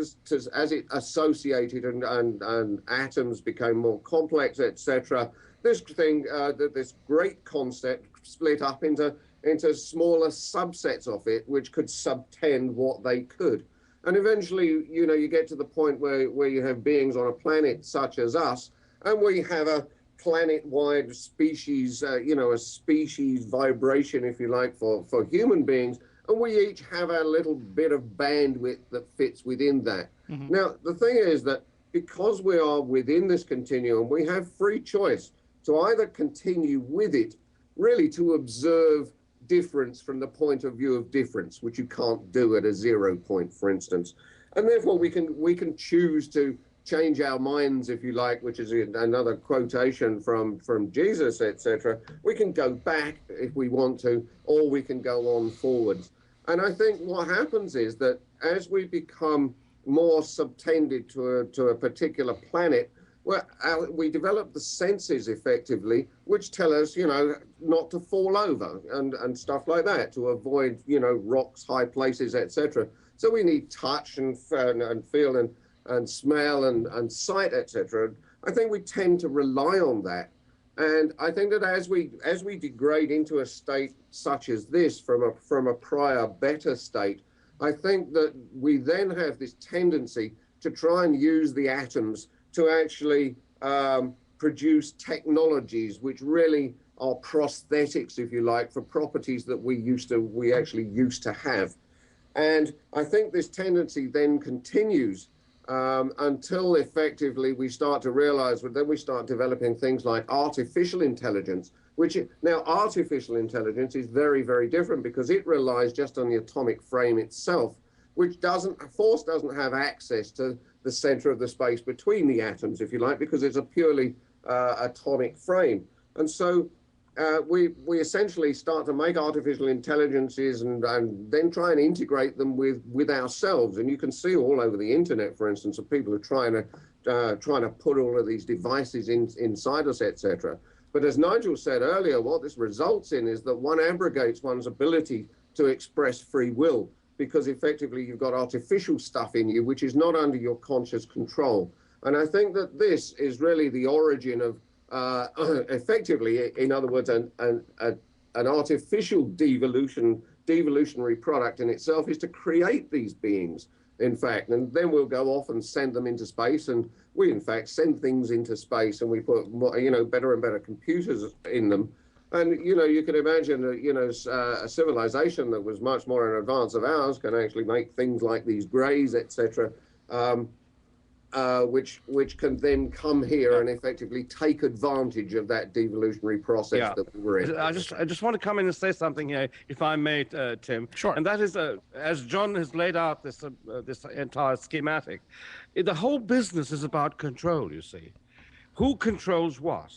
as it associated and atoms became more complex, etc. This thing, this great concept split up into smaller subsets of it, which could subtend what they could. And eventually, you know, you get to the point where you have beings on a planet such as us, and we have a planet-wide species, you know, a species vibration, if you like, for human beings, and we each have our little bit of bandwidth that fits within that. Mm-hmm. Now, the thing is that because we are within this continuum, we have free choice to either continue with it, really to observe difference from the point of view of difference, which you can't do at a 0 point, for instance. And therefore we can choose to change our minds, if you like, which is another quotation from Jesus, etc. We can go back if we want to, or we can go on forwards. And I think what happens is that as we become more subtended to a particular planet, well, we develop the senses effectively, which tell us, you know, not to fall over and stuff like that, to avoid, you know, rocks, high places, etc. So we need touch and feel and smell and sight, etc. I think we tend to rely on that. And I think that as we degrade into a state such as this from a prior better state, I think that we then have this tendency to try and use the atoms to actually produce technologies which really are prosthetics, if you like, for properties that we actually used to have. And I think this tendency then continues until effectively we start to realize, then we start developing things like artificial intelligence, which now artificial intelligence is very, very different because it relies just on the atomic frame itself, which force doesn't have access to the center of the space between the atoms, if you like, because it's a purely atomic frame. And so we essentially start to make artificial intelligences and then try and integrate them with ourselves. And you can see all over the internet, for instance, of people who are trying to put all of these devices inside us, etc. But as Nigel said earlier, what this results in is that one abrogates one's ability to express free will, because effectively you've got artificial stuff in you which is not under your conscious control. And I think that this is really the origin of effectively, in other words, an artificial devolutionary product in itself is to create these beings. in fact, and then we'll go off and send them into space. And we, in fact, send things into space, and we put, better and better computers in them. And, you can imagine, a civilization that was much more in advance of ours can actually make things like these grays, etc., which can then come here and effectively take advantage of that devolutionary process that we were in. I just want to come in and say something here, if I may, Tim. Sure. And that is, as John has laid out this entire schematic, the whole business is about control, you see. Who controls what?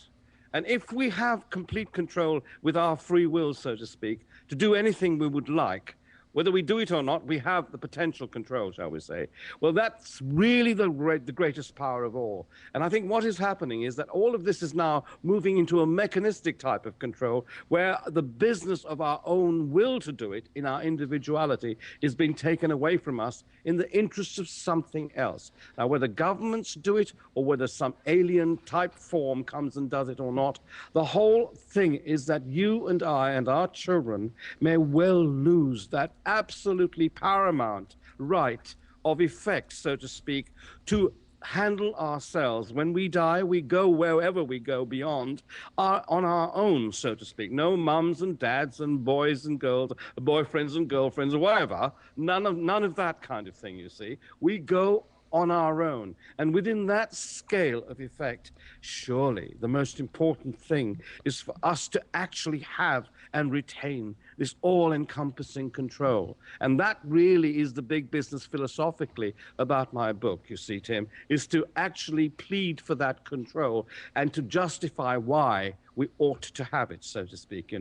And if we have complete control with our free will, so to speak, to do anything we would like, whether we do it or not, we have the potential control, shall we say. Well, that's really the greatest power of all. And I think what is happening is that all of this is now moving into a mechanistic type of control where the business of our own will to do it in our individuality is being taken away from us in the interests of something else. Now, whether governments do it or whether some alien type form comes and does it or not, the whole thing is that you and I and our children may well lose that absolutely paramount right of effect, so to speak, to handle ourselves. When we die, we go wherever we go beyond on our own, so to speak. No mums and dads and boys and girls, boyfriends and girlfriends or whatever. None of that kind of thing, you see. We go on our own. And within that scale of effect, surely the most important thing is for us to actually have and retain this all-encompassing control. And that really is the big business philosophically about my book, you see, Tim, is to actually plead for that control and to justify why we ought to have it, so to speak,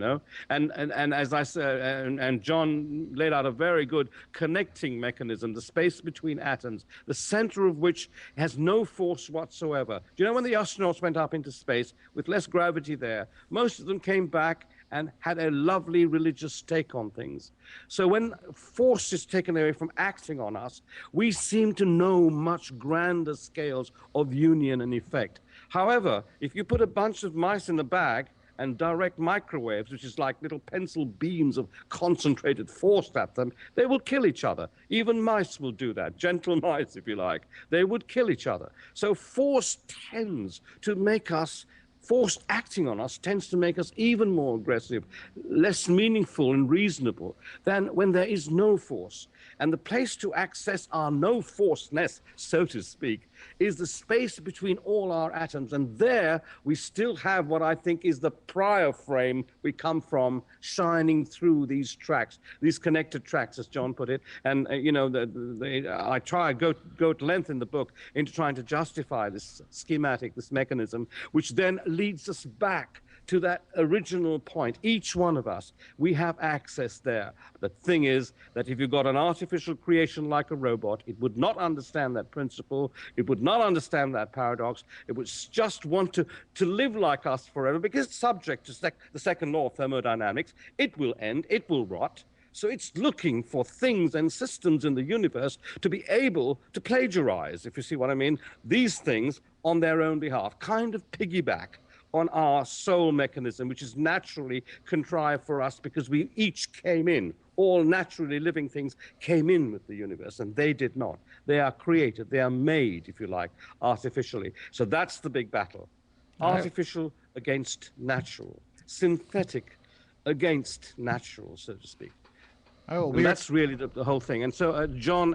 And as I said, and John laid out a very good connecting mechanism, the space between atoms, the center of which has no force whatsoever. Do you know when the astronauts went up into space with less gravity there, most of them came back and had a lovely religious take on things. So when force is taken away from acting on us, we seem to know much grander scales of union and effect. However, if you put a bunch of mice in a bag and direct microwaves, which is like little pencil beams of concentrated force at them, they will kill each other. Even mice will do that, gentle mice, if you like. They would kill each other. So force tends to make us forced acting on us tends to make us even more aggressive, less meaningful and reasonable than when there is no force. And the place to access our no-forceness, so to speak, is the space between all our atoms. And there we still have what I think is the prior frame we come from, shining through these tracks, these connected tracks, as John put it. And, I go to length in the book into trying to justify this schematic, this mechanism, which then leads us back to that original point. Each one of us, we have access there. The thing is that if you've got an artificial creation like a robot, it would not understand that principle. It would not understand that paradox. It would just want to live like us forever because it's subject to the second law of thermodynamics. It will end. It will rot. So it's looking for things and systems in the universe to be able to plagiarize, if you see what I mean, these things on their own behalf, kind of piggyback on our soul mechanism, which is naturally contrived for us because we each came in. All naturally living things came in with the universe, and they did not. They are created, they are made, if you like, artificially. So that's the big battle. Artificial against natural. Synthetic against natural, so to speak. And that's really the whole thing. And so John,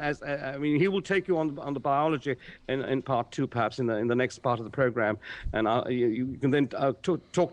he will take you on the biology in part 2, perhaps in the next part of the program, and you can then talk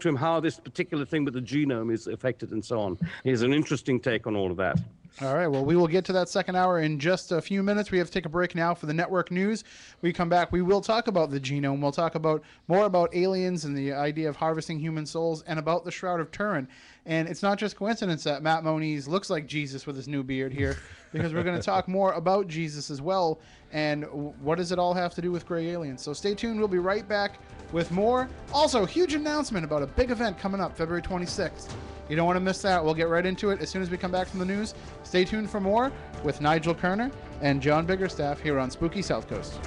to him how this particular thing with the genome is affected and so on. He has an interesting take on all of that. All right, well, we will get to that second hour in just a few minutes. We have to take a break now for the network news. We come back, we will talk about the genome. We'll talk more about aliens and the idea of harvesting human souls and about the Shroud of Turin. And it's not just coincidence that Matt Moniz looks like Jesus with his new beard here, because we're going to talk more about Jesus as well and what does it all have to do with gray aliens. So stay tuned. We'll be right back with more. Also, huge announcement about a big event coming up February 26th. You don't want to miss that. We'll get right into it as soon as we come back from the news. Stay tuned for more with Nigel Kerner and John Biggerstaff here on Spooky Southcoast.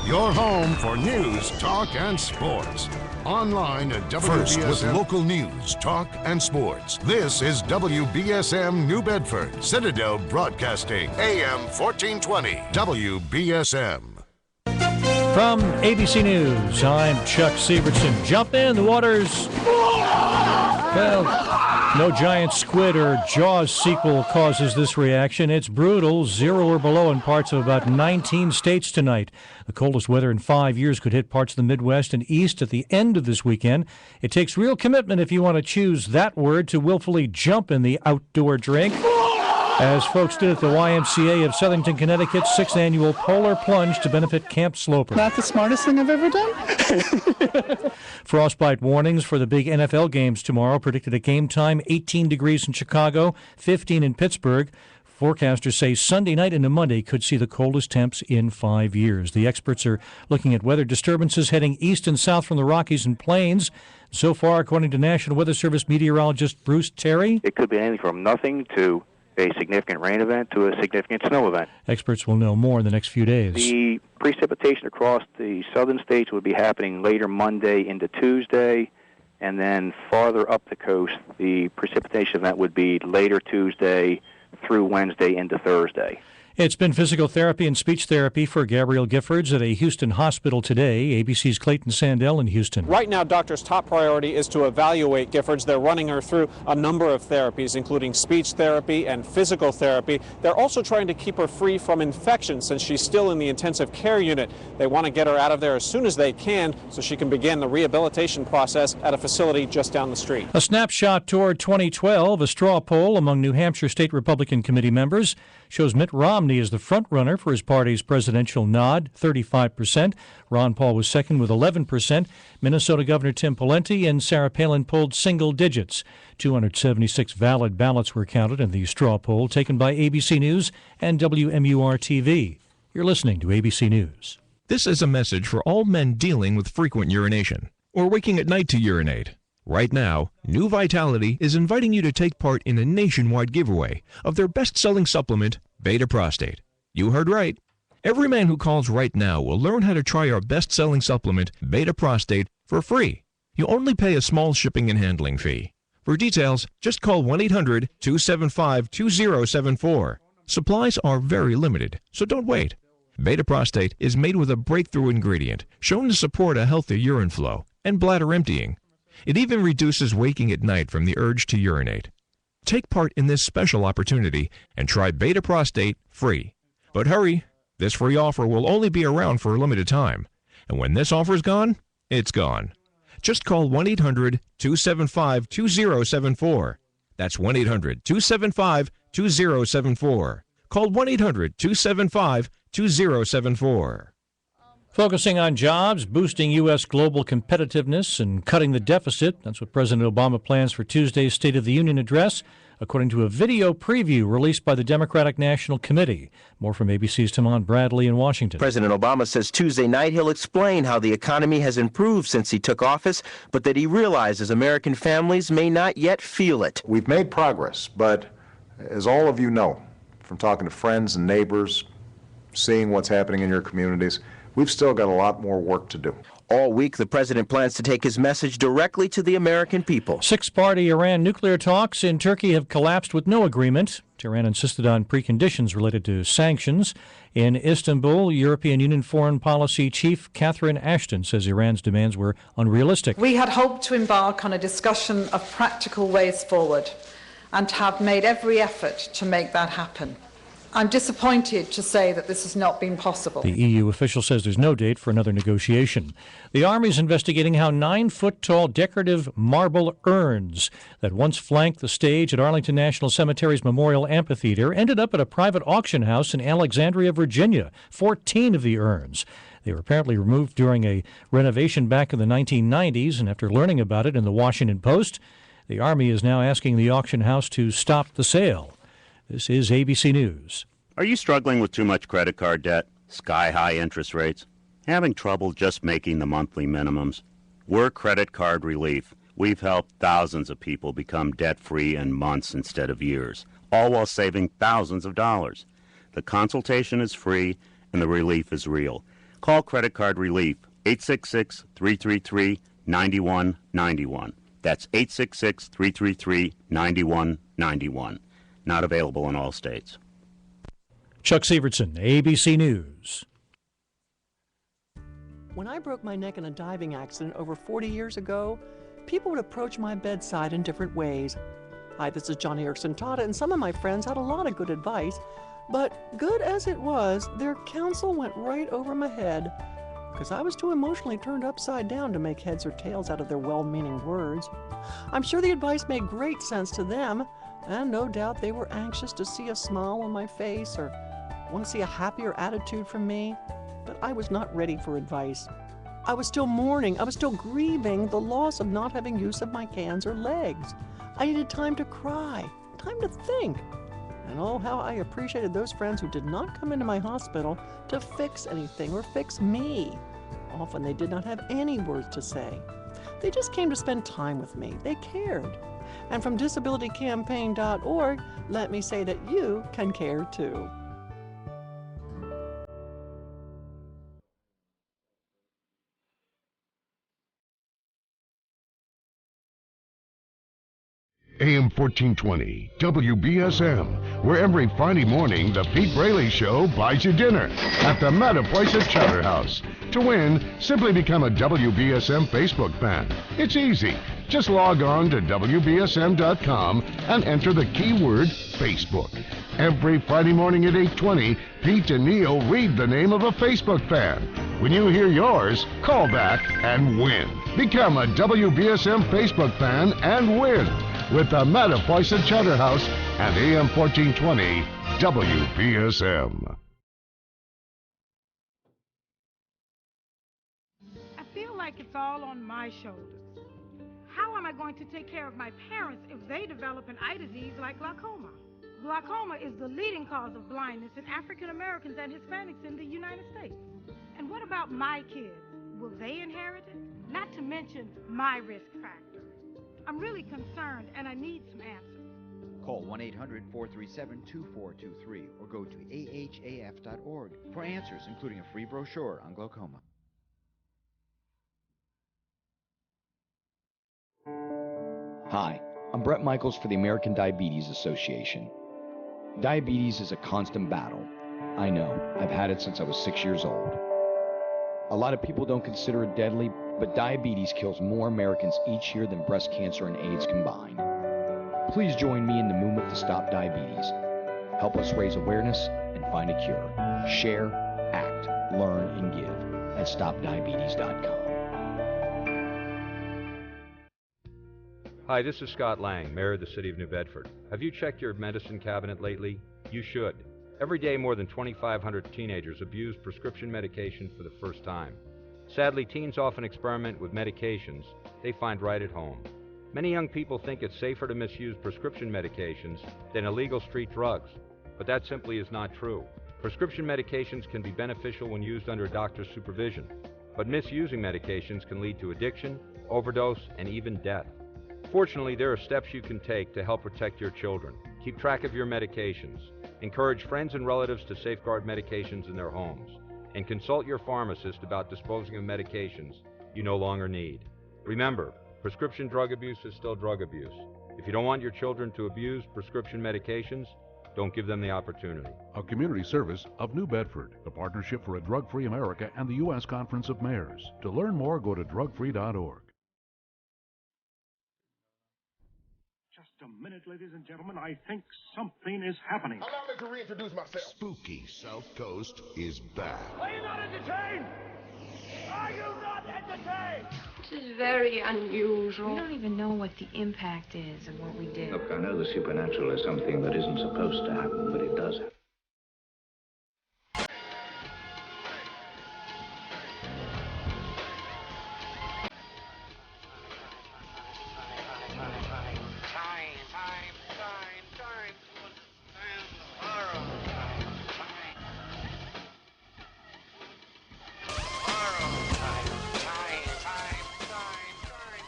your home for news, talk, and sports. Online at WBSM. First with local news, talk, and sports. This is WBSM New Bedford, Citadel Broadcasting, AM 1420, WBSM. From ABC News, I'm Chuck Sievertson. Jump in, the water's... Well, no giant squid or Jaws sequel causes this reaction. It's brutal, 0 or below in parts of about 19 states tonight. The coldest weather in 5 years could hit parts of the Midwest and East at the end of this weekend. It takes real commitment if you want to choose that word to willfully jump in the outdoor drink, as folks did at the YMCA of Southington, Connecticut's 6th annual Polar Plunge to benefit Camp Sloper. Not the smartest thing I've ever done. Frostbite warnings for the big NFL games tomorrow. Predicted at game time, 18 degrees in Chicago, 15 in Pittsburgh. Forecasters say Sunday night into Monday could see the coldest temps in 5 years. The experts are looking at weather disturbances heading east and south from the Rockies and Plains. So far, according to National Weather Service meteorologist Bruce Terry, it could be anything from nothing to a significant rain event to a significant snow event. Experts will know more in the next few days. The precipitation across the southern states would be happening later Monday into Tuesday, and then farther up the coast, the precipitation event would be later Tuesday through Wednesday into Thursday. It's been physical therapy and speech therapy for Gabrielle Giffords at a Houston hospital today. ABC's Clayton Sandell in Houston. Right now, doctors' top priority is to evaluate Giffords. They're running her through a number of therapies, including speech therapy and physical therapy. They're also trying to keep her free from infection since she's still in the intensive care unit. They want to get her out of there as soon as they can so she can begin the rehabilitation process at a facility just down the street. A snapshot toward 2012, a straw poll among New Hampshire State Republican Committee members shows Mitt Romney is the front runner for his party's presidential nod, 35%. Ron Paul was second with 11%. Minnesota Governor Tim Pawlenty and Sarah Palin polled single digits. 276 valid ballots were counted in the straw poll taken by ABC News and WMUR-TV. You're listening to ABC News. This is a message for all men dealing with frequent urination or waking at night to urinate. Right now, New Vitality is inviting you to take part in a nationwide giveaway of their best-selling supplement, Beta Prostate. You heard right. Every man who calls right now will learn how to try our best-selling supplement, Beta Prostate, for free. You only pay a small shipping and handling fee. For details, just call 1-800-275-2074. Supplies are very limited, so don't wait. Beta Prostate is made with a breakthrough ingredient shown to support a healthy urine flow and bladder emptying. It even reduces waking at night from the urge to urinate. Take part in this special opportunity and try Beta Prostate free. But hurry, this free offer will only be around for a limited time. And when this offer's gone, it's gone. Just call 1-800-275-2074. That's 1-800-275-2074. Call 1-800-275-2074. Focusing on jobs, boosting U.S. global competitiveness, and cutting the deficit. That's what President Obama plans for Tuesday's State of the Union address, according to a video preview released by the Democratic National Committee. More from ABC's Timon Bradley in Washington. President Obama says Tuesday night he'll explain how the economy has improved since he took office, but that he realizes American families may not yet feel it. We've made progress, but as all of you know, from talking to friends and neighbors, seeing what's happening in your communities, we've still got a lot more work to do. All week, the president plans to take his message directly to the American people. Six-party Iran nuclear talks in Turkey have collapsed with no agreement. Tehran insisted on preconditions related to sanctions. In Istanbul, European Union Foreign Policy Chief Catherine Ashton says Iran's demands were unrealistic. We had hoped to embark on a discussion of practical ways forward and have made every effort to make that happen. I'm disappointed to say that this has not been possible. The EU official says there's no date for another negotiation. The Army's investigating how 9-foot-tall decorative marble urns that once flanked the stage at Arlington National Cemetery's Memorial Amphitheater ended up at a private auction house in Alexandria, Virginia. 14 of the urns. They were apparently removed during a renovation back in the 1990s, and after learning about it in the Washington Post, the Army is now asking the auction house to stop the sale. This is ABC News. Are you struggling with too much credit card debt, sky-high interest rates, having trouble just making the monthly minimums? We're Credit Card Relief. We've helped thousands of people become debt-free in months instead of years, all while saving thousands of dollars. The consultation is free and the relief is real. Call Credit Card Relief, 866-333-9191. That's 866-333-9191. Not available in all states. Chuck Sievertson, ABC News. When I broke my neck in a diving accident over 40 years ago, people would approach my bedside in different ways. Hi, this is Johnny Erickson Tata, and some of my friends had a lot of good advice, but good as it was, their counsel went right over my head, because I was too emotionally turned upside down to make heads or tails out of their well-meaning words. I'm sure the advice made great sense to them, and no doubt they were anxious to see a smile on my face or want to see a happier attitude from me, but I was not ready for advice. I was still mourning, I was still grieving the loss of not having use of my hands or legs. I needed time to cry, time to think. And oh, how I appreciated those friends who did not come into my hospital to fix anything or fix me. Often they did not have any words to say. They just came to spend time with me. They cared. And from disabilitycampaign.org, let me say that you can care too. AM 1420, WBSM, where every Friday morning the Pete Braley Show buys you dinner at the Meta Place at Chowderhouse. To win, simply become a WBSM Facebook fan. It's easy. Just log on to WBSM.com and enter the keyword Facebook. Every Friday morning at 8:20, Pete and Neil read the name of a Facebook fan. When you hear yours, call back and win. Become a WBSM Facebook fan and win with the Meta Place at Chowderhouse and AM 1420 WBSM. I feel like it's all on my shoulders. How am I going to take care of my parents if they develop an eye disease like glaucoma? Glaucoma is the leading cause of blindness in African Americans and Hispanics in the United States. And what about my kids? Will they inherit it? Not to mention my risk factor. I'm really concerned and I need some answers. Call 1-800-437-2423 or go to ahaf.org for answers, including a free brochure on glaucoma. Hi, I'm Brett Michaels for the American Diabetes Association. Diabetes is a constant battle. I know, I've had it since I was 6 years old. A lot of people don't consider it deadly, but diabetes kills more Americans each year than breast cancer and AIDS combined. Please join me in the movement to stop diabetes. Help us raise awareness and find a cure. Share, act, learn, and give at stopdiabetes.com. Hi, this is Scott Lang, Mayor of the City of New Bedford. Have you checked your medicine cabinet lately? You should. Every day, more than 2,500 teenagers abuse prescription medication for the first time. Sadly, teens often experiment with medications they find right at home. Many young people think it's safer to misuse prescription medications than illegal street drugs, but that simply is not true. Prescription medications can be beneficial when used under a doctor's supervision, but misusing medications can lead to addiction, overdose, and even death. Fortunately, there are steps you can take to help protect your children. Keep track of your medications. Encourage friends and relatives to safeguard medications in their homes. And consult your pharmacist about disposing of medications you no longer need. Remember, prescription drug abuse is still drug abuse. If you don't want your children to abuse prescription medications, don't give them the opportunity. A community service of New Bedford, the Partnership for a Drug-Free America, and the U.S. Conference of Mayors. To learn more, go to drugfree.org. Just a minute, ladies and gentlemen. I think something is happening. Allow me to reintroduce myself. Spooky Southcoast is back. Are you not entertained? Are you not entertained? This is very unusual. We don't even know what the impact is of what we did. Look, I know the supernatural is something that isn't supposed to happen, but it does happen.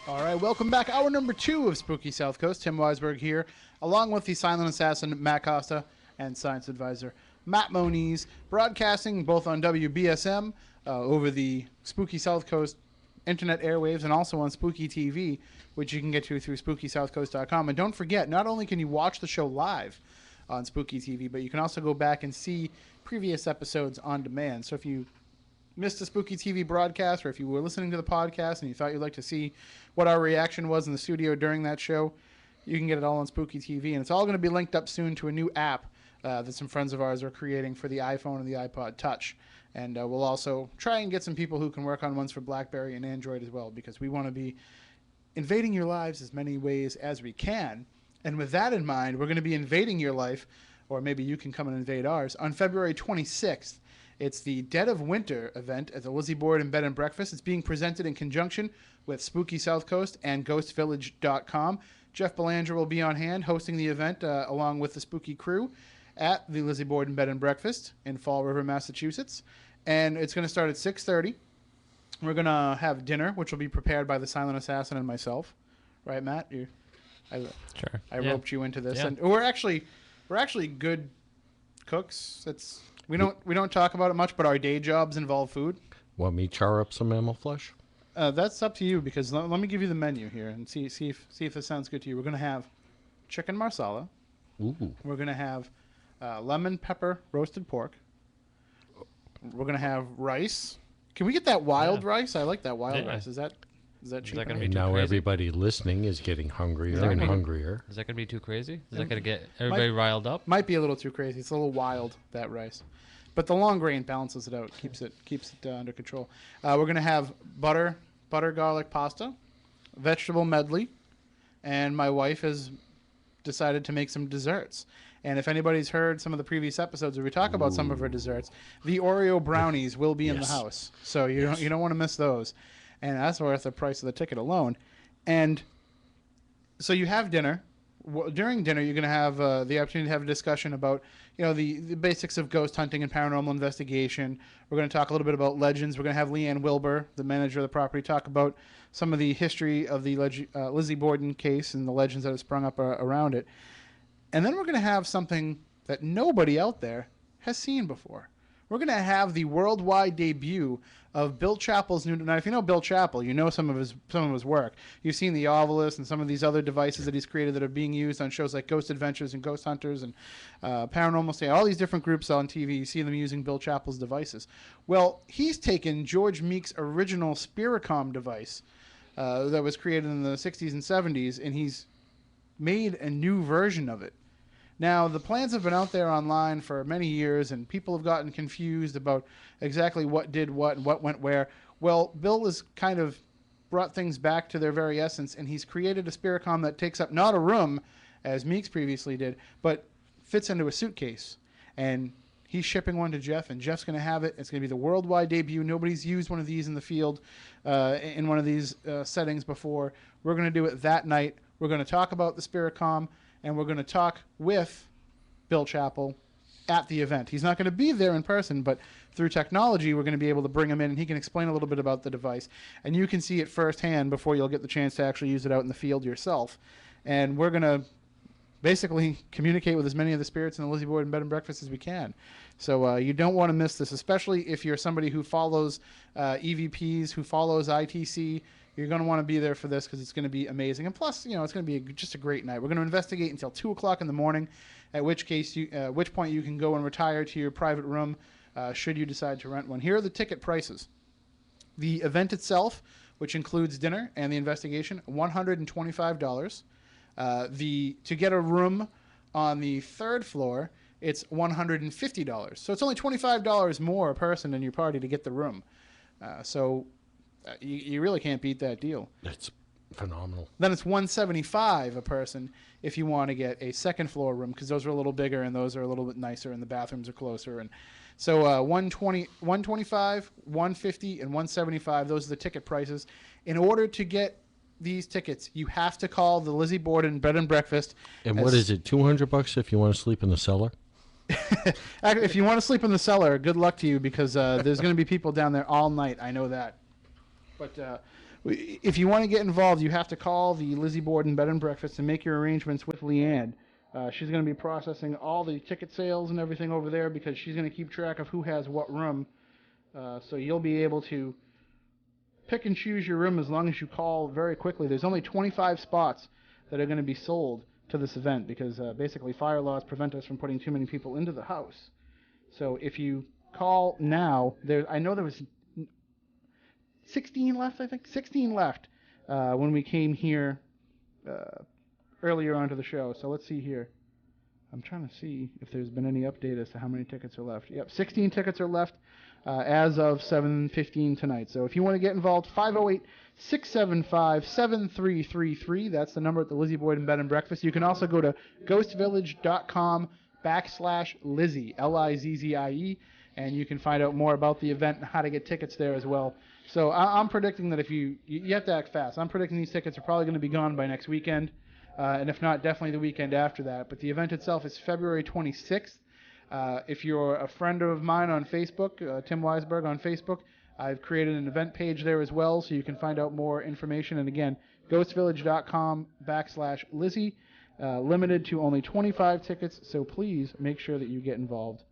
All right, welcome back. Hour number 2 of Spooky South Coast. Tim Weisberg here, along with the silent assassin Matt Costa and science advisor Matt Moniz, broadcasting both on WBSM over the Spooky South Coast internet airwaves and also on Spooky TV, which you can get to through SpookySouthCoast.com. And don't forget, not only can you watch the show live on Spooky TV, but you can also go back and see previous episodes on demand. So if you missed a Spooky TV broadcast, or if you were listening to the podcast and you thought you'd like to see what our reaction was in the studio during that show, you can get it all on Spooky TV. And it's all going to be linked up soon to a new app that some friends of ours are creating for the iPhone and the iPod Touch. And we'll also try and get some people who can work on ones for BlackBerry and Android as well, because we want to be invading your lives as many ways as we can. And with that in mind, we're going to be invading your life, or maybe you can come and invade ours, on February 26th. It's the Dead of Winter event at the Lizzie Board and Bed and Breakfast. It's being presented in conjunction with Spooky South Coast and GhostVillage.com. Jeff Belanger will be on hand hosting the event along with the Spooky crew at the Lizzie Board and Bed and Breakfast in Fall River, Massachusetts. And it's going to start at 6:30. We're going to have dinner, which will be prepared by the Silent Assassin and myself. Right, Matt? Sure. I roped you into this. Yeah. And we're actually good cooks. We don't talk about it much, but our day jobs involve food. Want me char up some mammal flesh? That's up to you, because let me give you the menu here and see if this sounds good to you. We're going to have chicken marsala. Ooh. We're going to have lemon pepper roasted pork. We're going to have rice. Can we get that wild rice? I like that wild rice. Is that cheap? Going to be now crazy? Everybody listening is getting hungrier and hungrier. Is that going to be too crazy? Is that going to get everybody riled up? Might be a little too crazy. It's a little wild, that rice. But the long grain balances it out, keeps it under control. We're going to have butter garlic pasta, vegetable medley, and my wife has decided to make some desserts. And if anybody's heard some of the previous episodes where we talk about some of her desserts, the Oreo brownies will be in the house. So you don't want to miss those. And that's worth the price of the ticket alone. And so you have dinner. During dinner, you're going to have the opportunity to have a discussion about, the basics of ghost hunting and paranormal investigation. We're going to talk a little bit about legends. We're going to have Leanne Wilbur, the manager of the property, talk about some of the history of the Lizzie Borden case and the legends that have sprung up around it. And then we're going to have something that nobody out there has seen before. We're going to have the worldwide debut of Bill Chappell's new. Now, if you know Bill Chappell, you know some of his work. You've seen the Ovilus and some of these other devices that he's created that are being used on shows like Ghost Adventures and Ghost Hunters and Paranormal Stay. All these different groups on TV, you see them using Bill Chappell's devices. Well, he's taken George Meek's original Spiricom device that was created in the 60s and 70s, and he's made a new version of it. Now, the plans have been out there online for many years, and people have gotten confused about exactly what did what and what went where. Well, Bill has kind of brought things back to their very essence, and he's created a Spiricom that takes up not a room, as Meeks previously did, but fits into a suitcase. And he's shipping one to Jeff, and Jeff's going to have it. It's going to be the worldwide debut. Nobody's used one of these in the field in one of these settings before. We're going to do it that night. We're going to talk about the Spiricom, and we're going to talk with Bill Chappell at the event. He's not going to be there in person, but through technology, we're going to be able to bring him in, and he can explain a little bit about the device. And you can see it firsthand before you'll get the chance to actually use it out in the field yourself. And we're going to basically communicate with as many of the spirits in the Lizzie Board and Bed and Breakfast as we can. So you don't want to miss this, especially if you're somebody who follows EVPs, who follows ITC. You're going to want to be there for this because it's going to be amazing. And plus, it's going to be just a great night. We're going to investigate until 2 o'clock in the morning, at which point you can go and retire to your private room should you decide to rent one. Here are the ticket prices. The event itself, which includes dinner and the investigation, $125. To get a room on the third floor, it's $150. So it's only $25 more a person in your party to get the room. You really can't beat that deal. It's phenomenal. Then it's $175 a person if you want to get a second floor room, because those are a little bigger and those are a little bit nicer and the bathrooms are closer. And so $125, $150, and $175. Those are the ticket prices. In order to get these tickets, you have to call the Lizzie Board and Bed and Breakfast. And what is it? $200 if you want to sleep in the cellar? If you want to sleep in the cellar, good luck to you, because there's going to be people down there all night. I know that. But if you want to get involved, you have to call the Lizzie Board and Bed and Breakfast and make your arrangements with Leanne. She's going to be processing all the ticket sales and everything over there, because she's going to keep track of who has what room So you'll be able to pick and choose your room as long as you call very quickly. There's only 25 spots that are going to be sold to this event because basically fire laws prevent us from putting too many people into the house. So if you call now, I know there was 16 left, I think. 16 left when we came here earlier onto the show. So let's see here. I'm trying to see if there's been any update as to how many tickets are left. Yep, 16 tickets are left as of 7:15 tonight. So if you want to get involved, 508-675-7333. That's the number at the Lizzie Boyd and Bed and Breakfast. You can also go to ghostvillage.com/Lizzie, Lizzie, and you can find out more about the event and how to get tickets there as well. So I'm predicting that if you have to act fast. I'm predicting these tickets are probably going to be gone by next weekend. And if not, definitely the weekend after that. But the event itself is February 26th. If you're a friend of mine on Facebook, Tim Weisberg on Facebook, I've created an event page there as well, so you can find out more information. And again, ghostvillage.com/Lizzie, limited to only 25 tickets. So please make sure that you get involved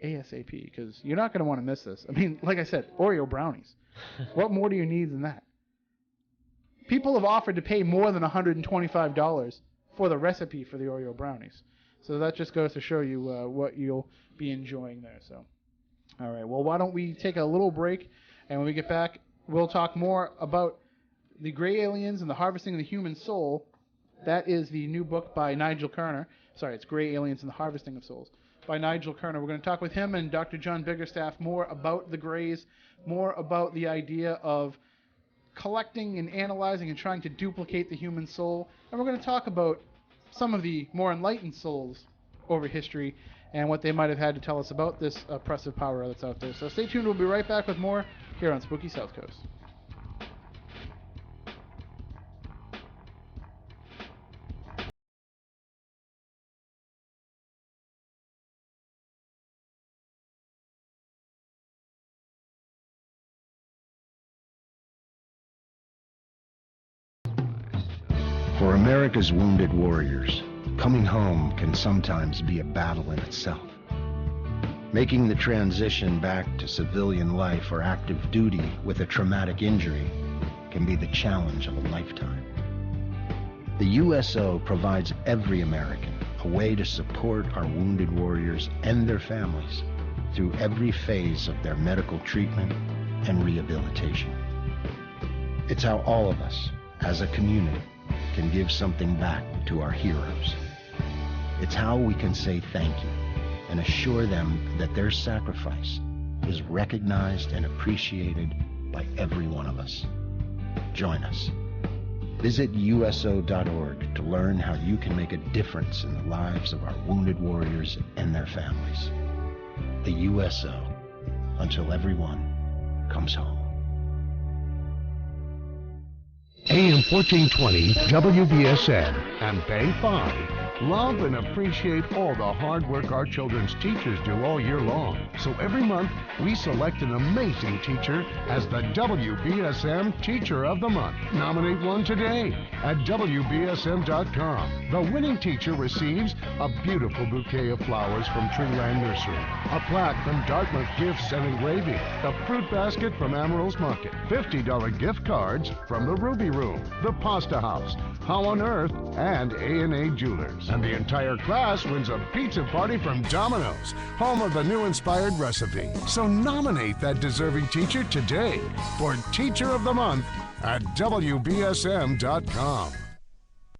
ASAP, because you're not going to want to miss this. I mean, like I said, Oreo brownies. What more do you need than that? People have offered to pay more than $125 for the recipe for the Oreo brownies. So that just goes to show you what you'll be enjoying there. So, all right. Well, why don't we take a little break, and when we get back, we'll talk more about the gray aliens and the harvesting of the human soul. That is the new book by Nigel Kerner. Sorry, it's Gray Aliens and the Harvesting of Souls by Nigel Kerner. We're going to talk with him and Dr. John Biggerstaff more about the grays, more about the idea of collecting and analyzing and trying to duplicate the human soul. And we're going to talk about some of the more enlightened souls over history and what they might have had to tell us about this oppressive power that's out there. So stay tuned. We'll be right back with more here on Spooky South Coast. For America's wounded warriors, coming home can sometimes be a battle in itself. Making the transition back to civilian life or active duty with a traumatic injury can be the challenge of a lifetime. The USO provides every American a way to support our wounded warriors and their families through every phase of their medical treatment and rehabilitation. It's how all of us, as a community, can give something back to our heroes. It's how we can say thank you and assure them that their sacrifice is recognized and appreciated by every one of us. Join us. Visit USO.org to learn how you can make a difference in the lives of our wounded warriors and their families. The USO, until everyone comes home. AM 1420 WBSN and Bay 5 love and appreciate all the hard work our children's teachers do all year long. So every month, we select an amazing teacher as the WBSM Teacher of the Month. Nominate one today at WBSM.com. The winning teacher receives a beautiful bouquet of flowers from Treeland Nursery, a plaque from Dartmouth Gifts and Engraving, a fruit basket from Amarillo's Market, $50 gift cards from the Ruby Room, the Pasta House, How on Earth, and A&A Jewelers. And the entire class wins a pizza party from Domino's, home of the new inspired recipe. So nominate that deserving teacher today for Teacher of the Month at WBSM.com.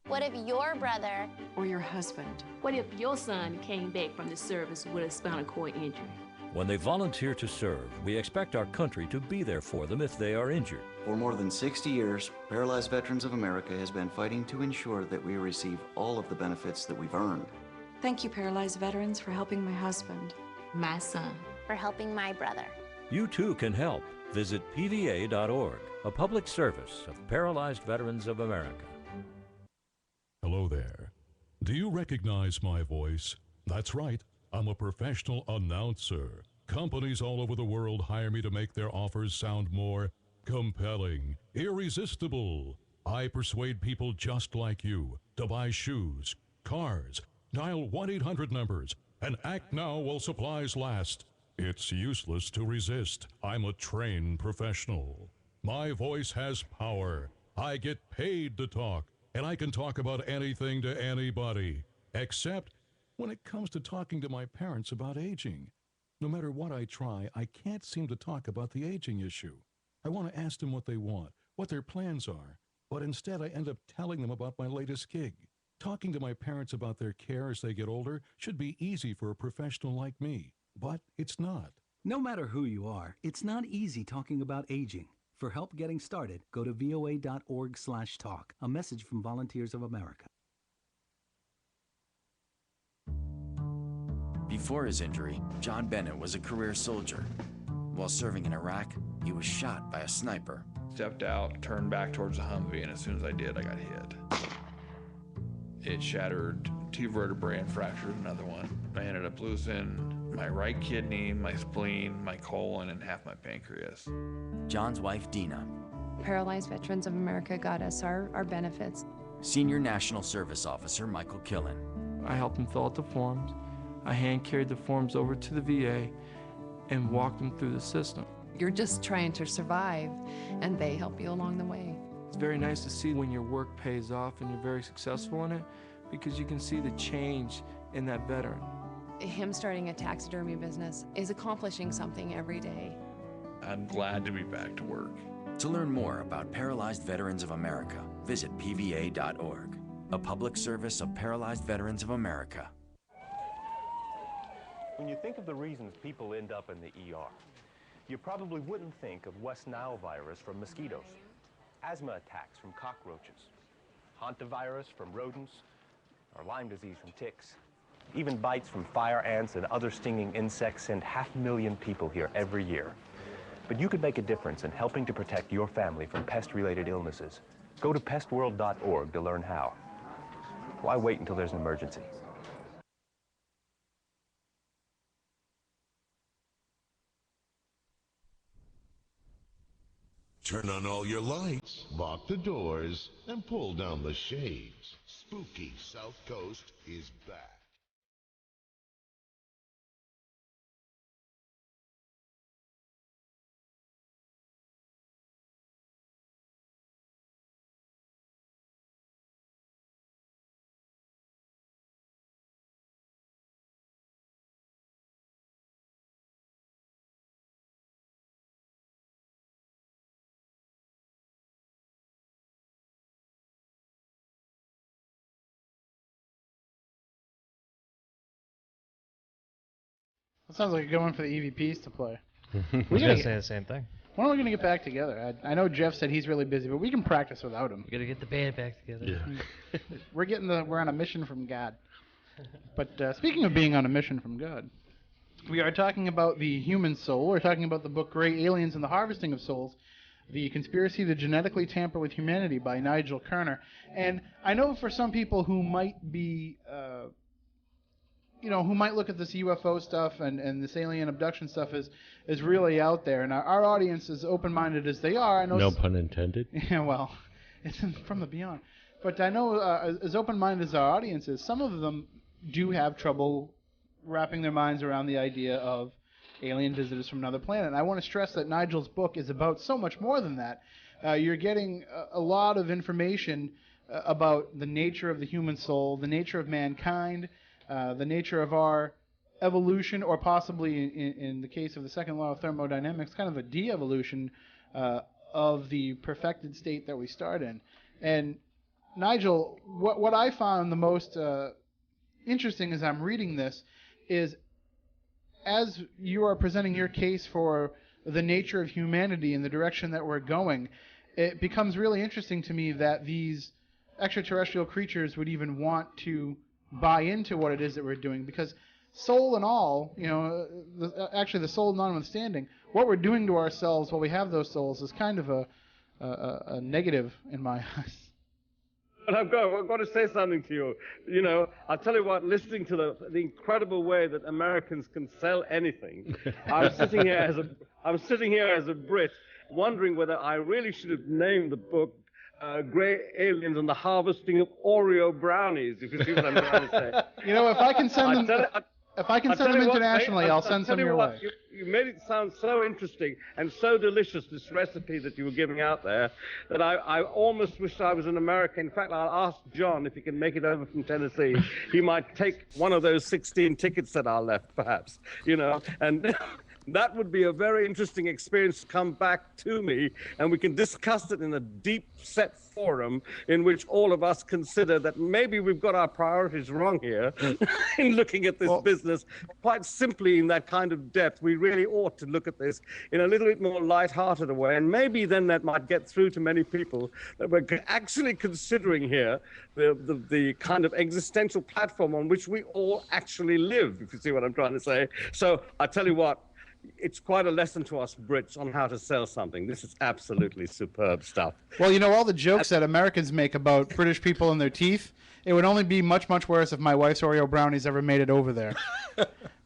What if your brother or your husband? What if your son came back from the service with a spinal cord injury? When they volunteer to serve, we expect our country to be there for them if they are injured. For more than 60 years, Paralyzed Veterans of America has been fighting to ensure that we receive all of the benefits that we've earned. Thank you, Paralyzed Veterans, for helping my husband. My son. For helping my brother. You too can help. Visit PVA.org, a public service of Paralyzed Veterans of America. Hello there. Do you recognize my voice? That's right. I'm a professional announcer. Companies all over the world hire me to make their offers sound more compelling, irresistible. I persuade people just like you to buy shoes, cars, dial 1-800 numbers, and act now while supplies last. It's useless to resist. I'm a trained professional. My voice has power. I get paid to talk, and I can talk about anything to anybody, except when it comes to talking to my parents about aging. No matter what I try, I can't seem to talk about the aging issue. I want to ask them what they want, what their plans are, but instead I end up telling them about my latest gig. Talking to my parents about their care as they get older should be easy for a professional like me, but it's not. No matter who you are, it's not easy talking about aging. For help getting started, go to voa.org/talk. A message from Volunteers of America. Before his injury, John Bennett was a career soldier. While serving in Iraq, he was shot by a sniper. Stepped out, turned back towards the Humvee, and as soon as I did, I got hit. It shattered 2 vertebrae and fractured another one. I ended up losing my right kidney, my spleen, my colon, and half my pancreas. John's wife, Dina. Paralyzed Veterans of America got us our benefits. Senior National Service Officer Michael Killen. I helped them fill out the forms. I hand carried the forms over to the VA and walked them through the system. You're just trying to survive, and they help you along the way. It's very nice to see when your work pays off and you're very successful in it, because you can see the change in that veteran. Him starting a taxidermy business is accomplishing something every day. I'm glad to be back to work. To learn more about Paralyzed Veterans of America, visit pva.org, a public service of Paralyzed Veterans of America. When you think of the reasons people end up in the ER, you probably wouldn't think of West Nile virus from mosquitoes, asthma attacks from cockroaches, hantavirus from rodents, or Lyme disease from ticks. Even bites from fire ants and other stinging insects send 500,000 people here every year. But you could make a difference in helping to protect your family from pest-related illnesses. Go to pestworld.org to learn how. Why wait until there's an emergency? Turn on all your lights, lock the doors, and pull down the shades. Spooky Southcoast is back. That sounds like a good one for the EVPs to play. I was going to say the same thing. When are we going to get back together? I know Jeff said he's really busy, but we can practice without him. We got to get the band back together. Yeah. We're on a mission from God. But speaking of being on a mission from God, we are talking about the human soul. We're talking about the book Great Aliens and the Harvesting of Souls, The Conspiracy to Genetically Tamper with Humanity by Nigel Kerner. And I know for some people who might be... who might look at this UFO stuff and this alien abduction stuff is really out there. And our audience, as open-minded as they are, I know... No pun intended. Yeah, well, it's from the beyond. But I know, as open-minded as our audience is, some of them do have trouble wrapping their minds around the idea of alien visitors from another planet. And I want to stress that Nigel's book is about so much more than that. You're getting a lot of information about the nature of the human soul, the nature of mankind, the nature of our evolution, or possibly, in the case of the second law of thermodynamics, kind of a de-evolution of the perfected state that we start in. And Nigel, what I found the most interesting as I'm reading this is, as you are presenting your case for the nature of humanity and the direction that we're going, it becomes really interesting to me that these extraterrestrial creatures would even want to buy into what it is that we're doing, because soul and all, actually the soul notwithstanding, what we're doing to ourselves while we have those souls is kind of a negative in my eyes. But I've got to say something to you. I'll tell you what, listening to the incredible way that Americans can sell anything, I'm sitting here as a Brit, wondering whether I really should have named the book Grey Aliens and the Harvesting of Oreo Brownies, if you see what I'm trying to say. If I can send them... If I can send them internationally, I'll send some your way. You made it sound so interesting and so delicious, this recipe that you were giving out there, that I almost wish I was in America. In fact, I'll ask John if he can make it over from Tennessee. He might take one of those 16 tickets that are left, perhaps, you know, and that would be a very interesting experience to come back to me, and we can discuss it in a deep set forum in which all of us consider that maybe we've got our priorities wrong here in looking at this business quite simply in that kind of depth. We really ought to look at this in a little bit more light-hearted way, and maybe then that might get through to many people that we're actually considering here the kind of existential platform on which we all actually live, if you see what I'm trying to say. So I tell you what, it's quite a lesson to us Brits on how to sell something. This is absolutely superb stuff. Well, you know, all the jokes that Americans make about British people and their teeth, it would only be much, much worse if my wife's Oreo brownies ever made it over there.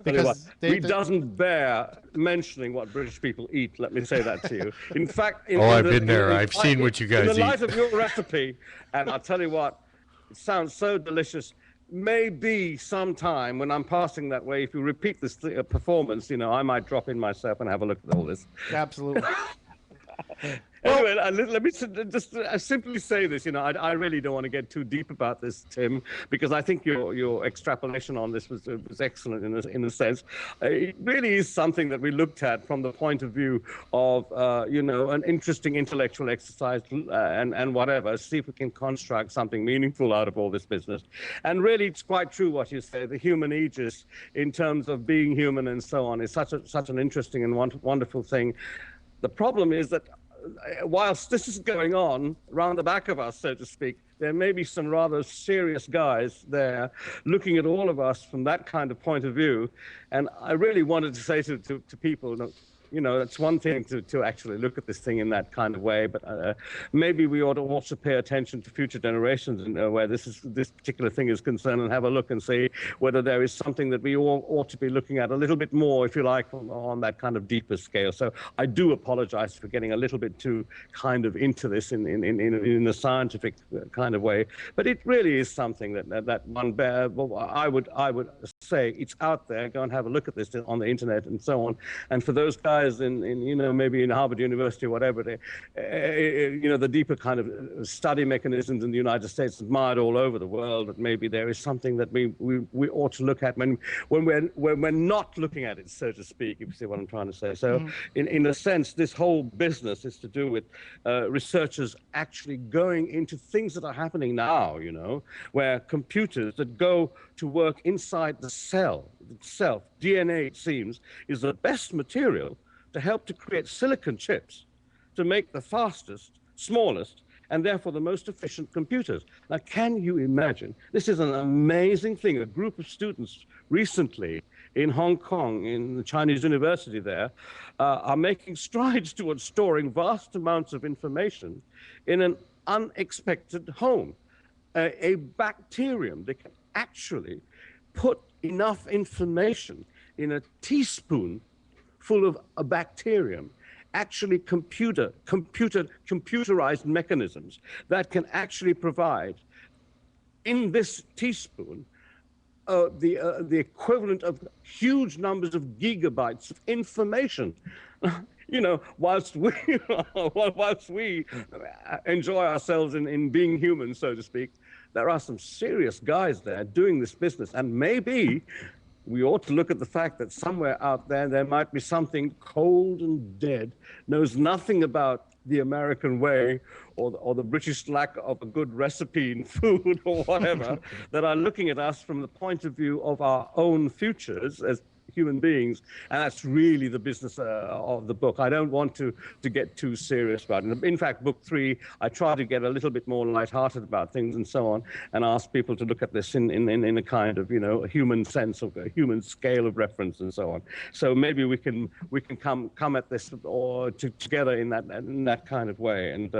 Because we doesn't bear mentioning what British people eat, let me say that to you. In fact... I've been there. I've seen what you guys eat. In the light of your recipe, and I'll tell you what, it sounds so delicious. Maybe sometime when I'm passing that way, if you repeat this performance, you know, I might drop in myself and have a look at all this. Absolutely. Anyway, let me just simply say this. You know, I really don't want to get too deep about this, Tim, because I think your extrapolation on this was excellent in a sense. It really is something that we looked at from the point of view of you know, an interesting intellectual exercise and whatever. See if we can construct something meaningful out of all this business. And really, it's quite true what you say. The human aegis, in terms of being human and so on, is such an interesting and wonderful thing. The problem is that whilst this is going on round the back of us, so to speak, there may be some rather serious guys there looking at all of us from that kind of point of view. And I really wanted to say to people, you know, it's one thing to actually look at this thing in that kind of way, but maybe we ought to also pay attention to future generations and where this particular thing is concerned, and have a look and see whether there is something that we all ought to be looking at a little bit more, if you like, on that kind of deeper scale. So I do apologize for getting a little bit too kind of into this in a scientific kind of way, but it really is something that one I would say it's out there. Go and have a look at this on the internet and so on. And for those guys in you know, maybe in Harvard University or whatever, you know, the deeper kind of study mechanisms in the United States admired all over the world, that maybe there is something that we ought to look at when we're not looking at it, so to speak, if you see what I'm trying to say. So in a sense, this whole business is to do with researchers actually going into things that are happening now, you know, where computers that go to work inside the cell itself, DNA, it seems, is the best material to help to create silicon chips to make the fastest, smallest, and therefore the most efficient computers. Now, can you imagine? This is an amazing thing. A group of students recently in Hong Kong, in the Chinese university there, are making strides towards storing vast amounts of information in an unexpected home. A bacterium that can actually put enough information in a teaspoon full of a bacterium, actually computerized mechanisms that can actually provide in this teaspoon the equivalent of huge numbers of gigabytes of information. You know, whilst we enjoy ourselves in being human, so to speak, there are some serious guys there doing this business, and maybe we ought to look at the fact that somewhere out there might be something cold and dead, knows nothing about the American way or the British lack of a good recipe in food or whatever, that are looking at us from the point of view of our own futures as human beings, and that's really the business of the book. I don't want to get too serious about it. In fact, book 3, I try to get a little bit more lighthearted about things and so on, and ask people to look at this in a kind of, you know, a human sense of a human scale of reference and so on. So maybe we can come at this or together in that kind of way. And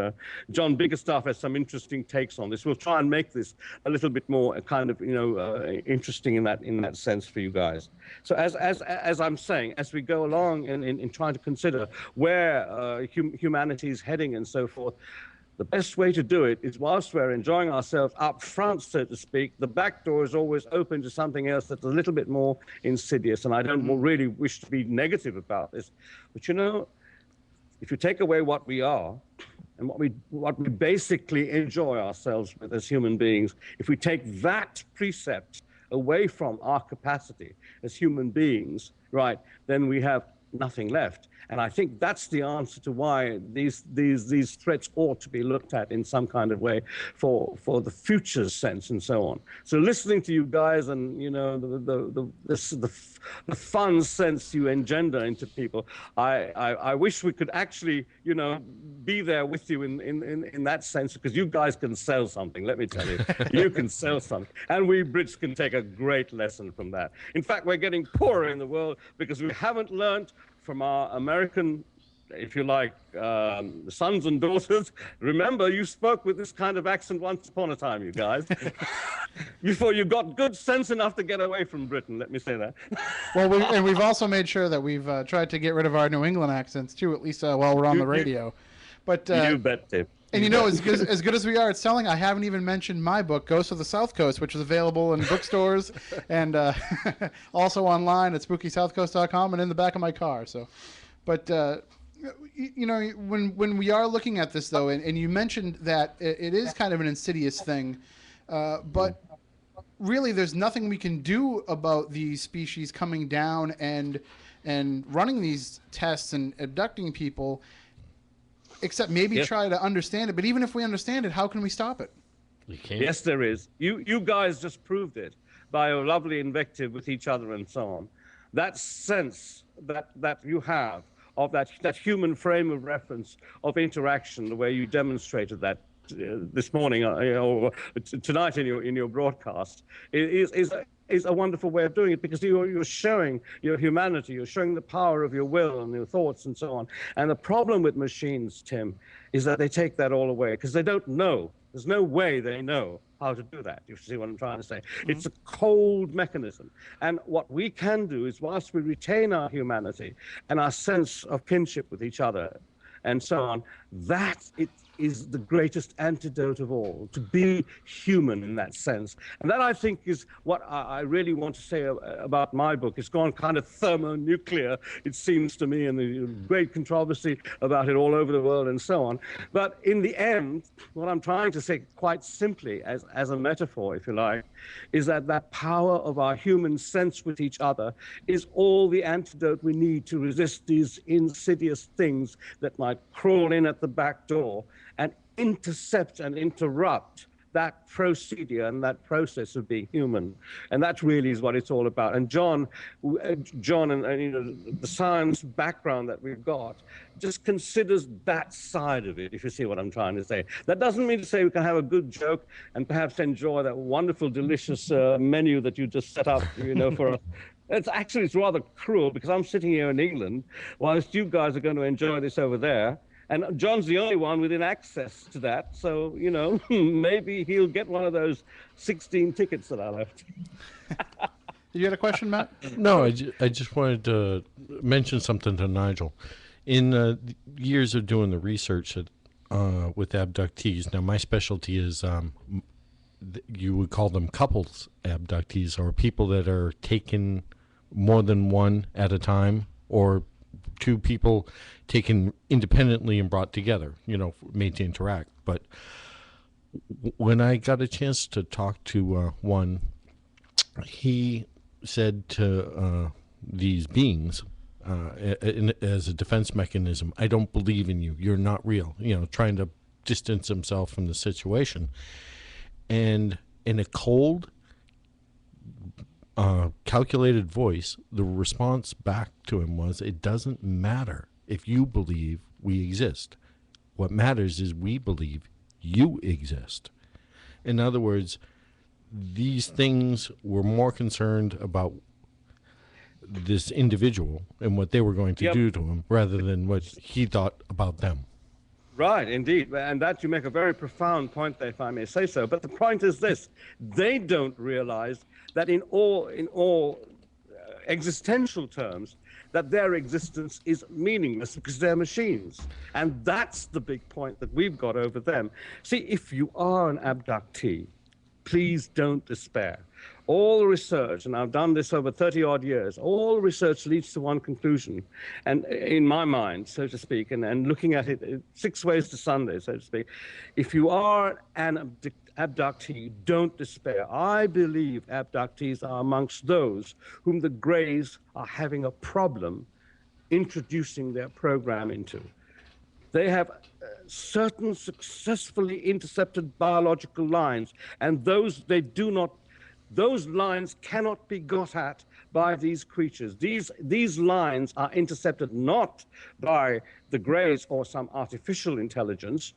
John Biggerstaff has some interesting takes on this. We'll try and make this a little bit more kind of, you know, interesting in that sense for you guys. So as I'm saying, as we go along in trying to consider where humanity is heading and so forth, The best way to do it is whilst we're enjoying ourselves up front, so to speak, the back door is always open to something else that's a little bit more insidious. And I don't really wish to be negative about this. But you know, if you take away what we are and what we basically enjoy ourselves with as human beings, if we take that precept away from our capacity as human beings, right, then we have nothing left. And I think that's the answer to why these threats ought to be looked at in some kind of way for the future's sense and so on. So listening to you guys and, you know, the fun sense you engender into people, I wish we could actually, you know, be there with you in that sense, because you guys can sell something, let me tell you. You can sell something. And we Brits can take a great lesson from that. In fact, we're getting poorer in the world because we haven't learned from our American, if you like, sons and daughters. Remember, you spoke with this kind of accent once upon a time, you guys. Before you got good sense enough to get away from Britain, let me say that. Well, and we've also made sure that we've tried to get rid of our New England accents, too, at least while we're on the radio. But you bet, Dave. And you know, as good as we are at selling, I haven't even mentioned my book, Ghosts of the Southcoast, which is available in bookstores and also online at SpookySouthcoast.com and in the back of my car. So, but you know, when we are looking at this though, and you mentioned that it is kind of an insidious thing, but really, there's nothing we can do about these species coming down and running these tests and abducting people, except maybe try to understand it. But even if we understand it, how can we stop it? We can't. Yes, there is. You guys just proved it by a lovely invective with each other and so on. That sense that you have of that human frame of reference of interaction, the way you demonstrated that this morning or tonight in your broadcast, is a wonderful way of doing it, because you're showing your humanity, you're showing the power of your will and your thoughts and so on. And the problem with machines, Tim, is that they take that all away because they don't know. There's no way they know how to do that. You see what I'm trying to say? Mm-hmm. It's a cold mechanism. And what we can do is, whilst we retain our humanity and our sense of kinship with each other and so on, that it is the greatest antidote of all, to be human in that sense. And that, I think, is what I really want to say about my book. It's gone kind of thermonuclear, it seems to me, and the great controversy about it all over the world and so on. But in the end, what I'm trying to say quite simply, as a metaphor, if you like, is that power of our human sense with each other is all the antidote we need to resist these insidious things that might crawl in at the back door and intercept and interrupt that procedure and that process of being human. And that really is what it's all about. And John and you know, the science background that we've got just considers that side of it, if you see what I'm trying to say. That doesn't mean to say we can have a good joke and perhaps enjoy that wonderful, delicious menu that you just set up, you know, for us. It's rather cruel, because I'm sitting here in England whilst you guys are going to enjoy this over there. And John's the only one within access to that. So, you know, maybe he'll get one of those 16 tickets that I left. You had a question, Matt? No, I just wanted to mention something to Nigel. In years of doing the research with abductees, now my specialty is you would call them couples abductees, or people that are taken more than one at a time, or two people taken independently and brought together, you know, made to interact. But when I got a chance to talk to one, he said to these beings, as a defense mechanism, I don't believe in you. You're not real. You know, trying to distance himself from the situation. And in a cold, calculated voice, the response back to him was, it doesn't matter if you believe we exist. What matters is we believe you exist. In other words, these things were more concerned about this individual and what they were going to do to him, rather than what he thought about them. Right, indeed. And that, you make a very profound point there, if I may say so. But the point is this: they don't realize that in all existential terms, that their existence is meaningless because they're machines. And that's the big point that we've got over them. See, if you are an abductee, please don't despair. All research, and I've done this over 30-odd years, all research leads to one conclusion, and in my mind, so to speak, and looking at it 6 ways to Sunday, so to speak, if you are an abductee, don't despair. I believe abductees are amongst those whom the Greys are having a problem introducing their program into. They have certain successfully intercepted biological lines, and those lines cannot be got at by these creatures. These lines are intercepted not by the Greys or some artificial intelligence,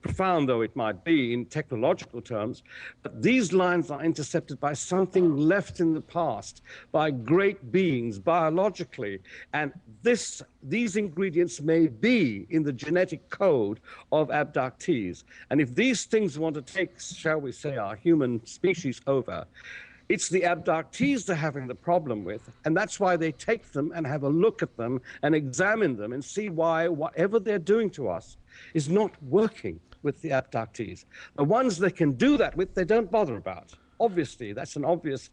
profound though it might be in technological terms, but these lines are intercepted by something left in the past, by great beings biologically, and these ingredients may be in the genetic code of abductees. And if these things want to take, shall we say, our human species over, it's the abductees they're having the problem with, and that's why they take them and have a look at them and examine them and see why whatever they're doing to us is not working with the abductees. The ones they can do that with, they don't bother about. Obviously, that's an obvious,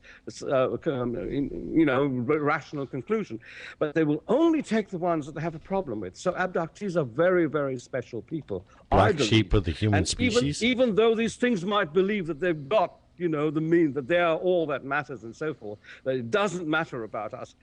rational conclusion. But they will only take the ones that they have a problem with. So abductees are very, very special people. Black sheep of the human species. Even though these things might believe that they've got, the mean, that they are all that matters and so forth, that it doesn't matter about us.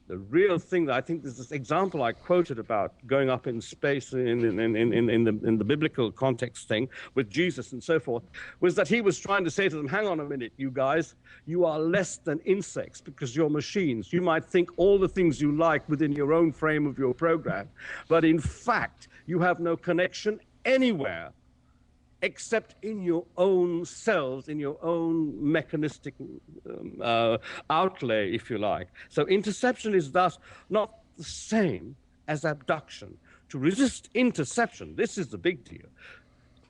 The real thing that I think there's this example I quoted about going up in space in the biblical context thing with Jesus and so forth, was that he was trying to say to them, hang on a minute, you guys, you are less than insects because you're machines. You might think all the things you like within your own frame of your program, but in fact, you have no connection anywhere except in your own cells, in your own mechanistic outlay, if you like. So interception is thus not the same as abduction. To resist interception, this is the big deal.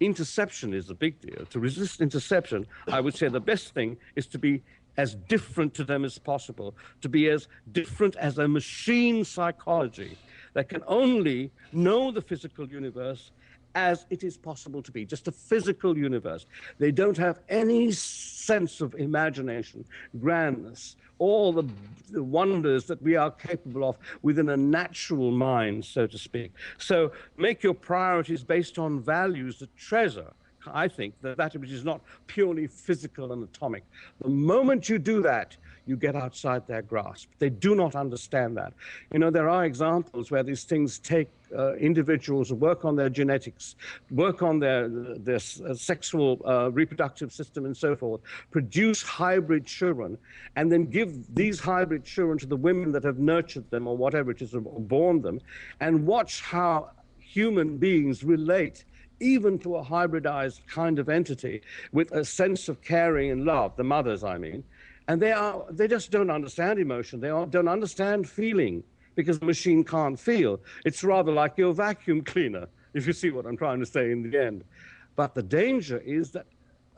Interception is the big deal. To resist interception, I would say the best thing is to be as different to them as possible, to be as different as a machine psychology that can only know the physical universe as it is possible to be, just a physical universe. They don't have any sense of imagination, grandness, all the wonders that we are capable of within a natural mind, so to speak. So make your priorities based on values that treasure, I think, that which is not purely physical and atomic. The moment you do that, you get outside their grasp. They do not understand that. There are examples where these things take individuals who work on their genetics, work on their sexual reproductive system and so forth, produce hybrid children, and then give these hybrid children to the women that have nurtured them or whatever it is, or born them, and watch how human beings relate even to a hybridized kind of entity with a sense of caring and love, the mothers, I mean. And they just don't understand emotion. They don't understand feeling because the machine can't feel. It's rather like your vacuum cleaner, if you see what I'm trying to say in the end. But the danger is that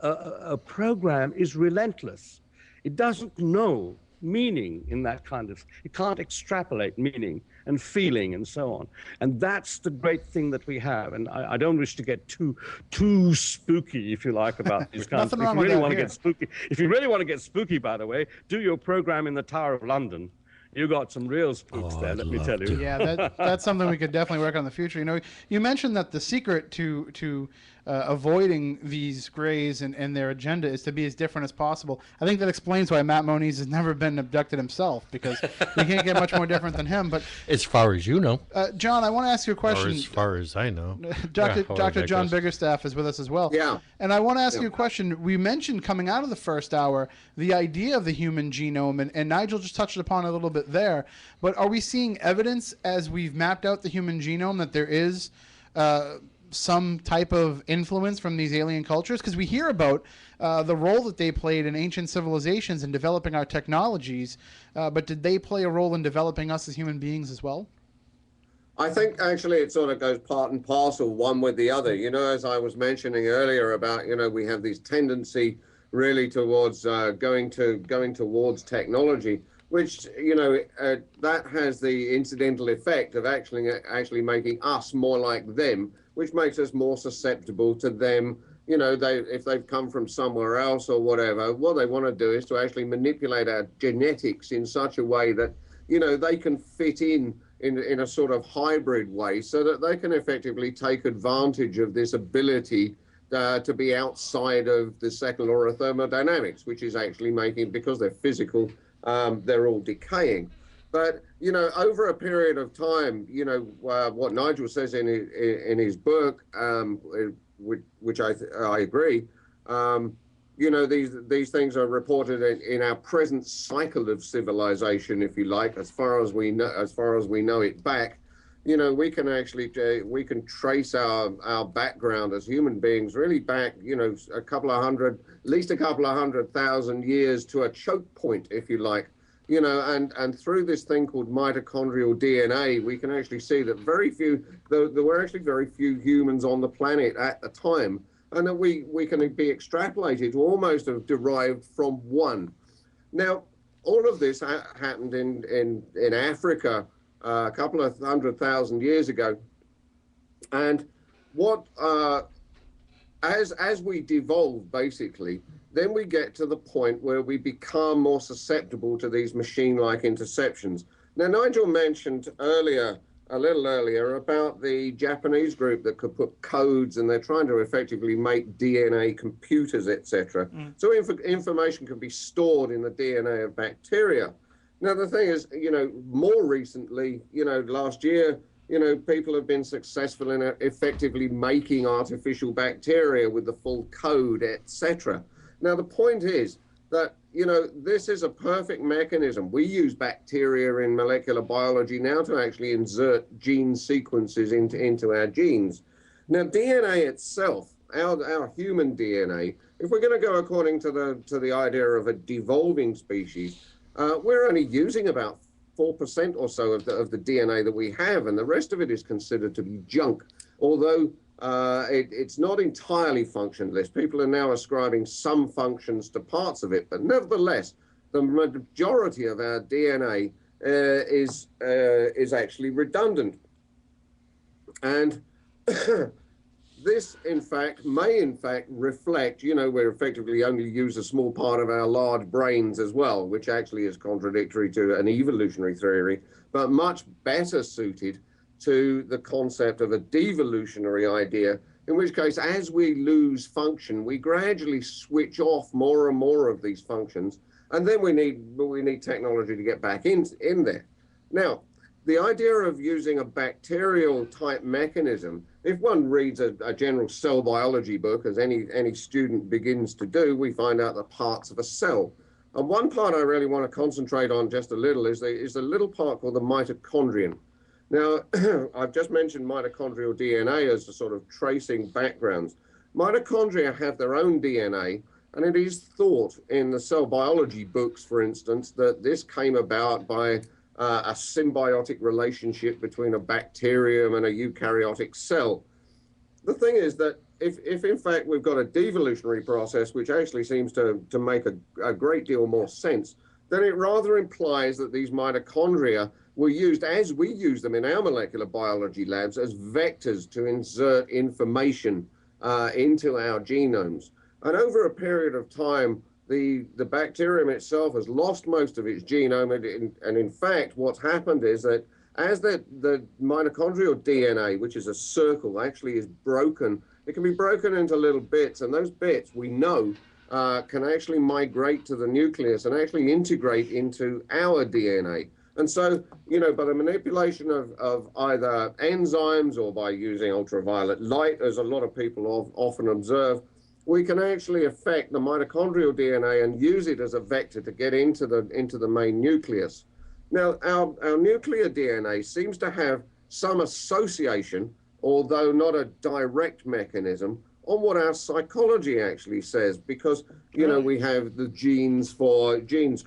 a program is relentless. It doesn't know meaning in that kind of, it can't extrapolate meaning and feeling and so on. And that's the great thing that we have. And I don't wish to get too spooky, if you like, about these kinds of things. If you really want to get spooky, if you really want to get spooky, by the way, do your program in the Tower of London. You got some real spooks there, let me tell you. Yeah, that's something we could definitely work on in the future. You mentioned that the secret to avoiding these Greys and their agenda is to be as different as possible. I think that explains why Matt Moniz has never been abducted himself, because you can't get much more different than him. But as far as you know, John, I want to ask you a question. Or as far as I know, Dr. John Biggerstaff is with us as well. Yeah. And I want to ask you a question. We mentioned coming out of the first hour the idea of the human genome, and Nigel just touched upon it a little bit there. But are we seeing evidence as we've mapped out the human genome that there is some type of influence from these alien cultures? Because we hear about the role that they played in ancient civilizations in developing our technologies, but did they play a role in developing us as human beings as well? I think actually it sort of goes part and parcel, one with the other. As I was mentioning earlier about, we have this tendency really towards going towards technology. which, that has the incidental effect of actually making us more like them, which makes us more susceptible to them. If they've come from somewhere else or whatever, what they want to do is to actually manipulate our genetics in such a way that, they can fit in a sort of hybrid way, so that they can effectively take advantage of this ability to be outside of the second law of thermodynamics, which is actually making, because they're physical, they're all decaying. But, over a period of time, what Nigel says in his book, which I agree, these things are reported in our present cycle of civilization, if you like, as far as we know it back. We can actually trace our background as human beings really back, at least a couple of 100,000 years to a choke point, if you like. And through this thing called mitochondrial DNA, we can actually see that there were actually very few humans on the planet at the time, and that we can be extrapolated to almost have derived from one. Now, all of this happened in Africa a couple of 100,000 years ago, and as we devolve, basically, then we get to the point where we become more susceptible to these machine-like interceptions. Now, Nigel mentioned a little earlier, about the Japanese group that could put codes, and they're trying to effectively make DNA computers, etc. So information can be stored in the DNA of bacteria. Now, the thing is, more recently, last year, people have been successful in effectively making artificial bacteria with the full code, etc. Now, the point is that, this is a perfect mechanism. We use bacteria in molecular biology now to actually insert gene sequences into our genes. Now, DNA itself, our human DNA, if we're going to go according to the idea of a devolving species, we're only using about 4% or so of the DNA that we have, and the rest of it is considered to be junk. Although it's not entirely functionless. People are now ascribing some functions to parts of it, but nevertheless, the majority of our DNA is actually redundant. And this, in fact, may reflect, we effectively only use a small part of our large brains as well, which actually is contradictory to an evolutionary theory, but much better suited to the concept of a devolutionary idea, in which case, as we lose function, we gradually switch off more and more of these functions, and then we need technology to get back in there. Now, the idea of using a bacterial type mechanism, if one reads a general cell biology book, as any student begins to do, we find out the parts of a cell. And one part I really want to concentrate on just a little is the little part called the mitochondrion. Now, I've just mentioned mitochondrial DNA as a sort of tracing backgrounds. Mitochondria have their own DNA, and it is thought in the cell biology books, for instance, that this came about by a symbiotic relationship between a bacterium and a eukaryotic cell. The thing is that if in fact we've got a devolutionary process, which actually seems to make a great deal more sense, then it rather implies that these mitochondria were used, as we use them in our molecular biology labs, as vectors to insert information into our genomes. And over a period of time, the bacterium itself has lost most of its genome, and in fact, what's happened is that as the mitochondrial DNA, which is a circle, actually is broken, it can be broken into little bits, and those bits, we know, can actually migrate to the nucleus and actually integrate into our DNA. And so, by the manipulation of either enzymes or by using ultraviolet light, as a lot of people often observe, we can actually affect the mitochondrial DNA and use it as a vector to get into the main nucleus. Now, our nuclear DNA seems to have some association, although not a direct mechanism, on what our psychology actually says, because, we have the genes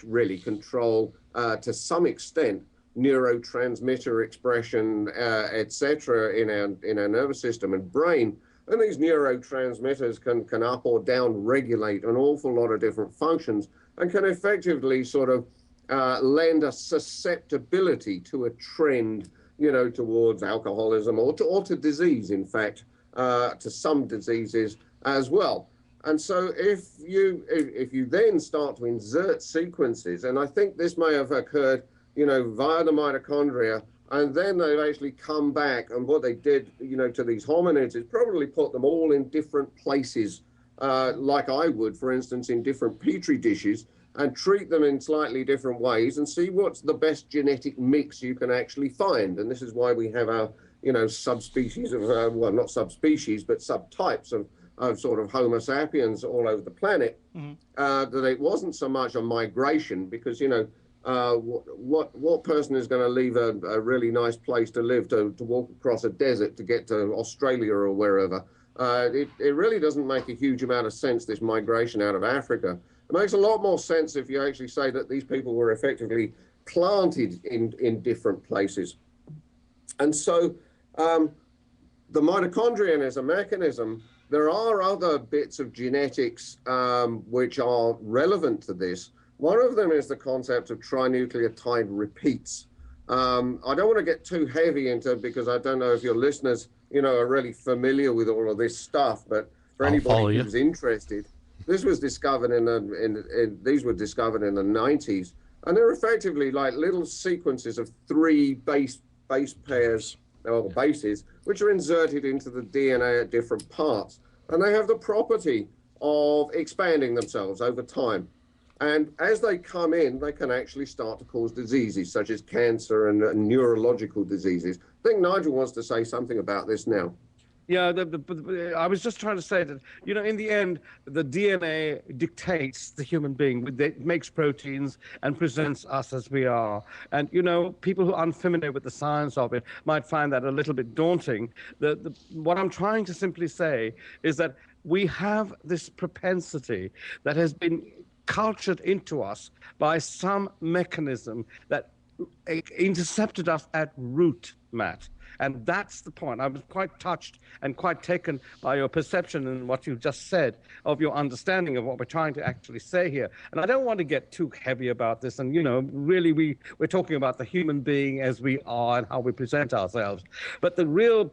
really control, to some extent, neurotransmitter expression, etc., in our nervous system and brain. And these neurotransmitters can up or down regulate an awful lot of different functions, and can effectively sort of lend a susceptibility to a trend, you know, towards alcoholism or to disease, in fact, to some diseases as well. And so if you then start to insert sequences, and I think this may have occurred, you know, via the mitochondria, and then they've actually come back, and what they did, you know, to these hominids is probably put them all in different places, like I would, for instance, in different petri dishes, and treat them in slightly different ways and see what's the best genetic mix you can actually find. And this is why we have our, you know, subspecies of, well, not subspecies, but subtypes of sort of Homo sapiens all over the planet, that it wasn't so much a migration, because, you know, what person is going to leave a really nice place to live to walk across a desert to get to Australia or wherever? It really doesn't make a huge amount of sense, this migration out of Africa. It makes a lot more sense if you actually say that these people were effectively planted in different places. And so the mitochondrion is a mechanism. There are other bits of genetics which are relevant to this. One of them is the concept of trinucleotide repeats. I don't want to get too heavy into it because I don't know if your listeners, you know, are really familiar with all of this stuff, but for anybody who's interested, this was discovered these were discovered in the 90s, and they're effectively like little sequences of 3 base pairs or bases, which are inserted into the DNA at different parts, and they have the property of expanding themselves over time. And as they come in, they can actually start to cause diseases such as cancer and neurological diseases. I think Nigel wants to say something about this now. Yeah, I was just trying to say that, you know, in the end, the DNA dictates the human being. It makes proteins and presents us as we are. And, you know, people who are unfamiliar with the science of it might find that a little bit daunting. What I'm trying to simply say is that we have this propensity that has been cultured into us by some mechanism that intercepted us at root, Matt. And that's the point. I was quite touched and quite taken by your perception and what you just said of your understanding of what we're trying to actually say here. And I don't want to get too heavy about this. And, you know, really we're talking about the human being as we are and how we present ourselves. But the real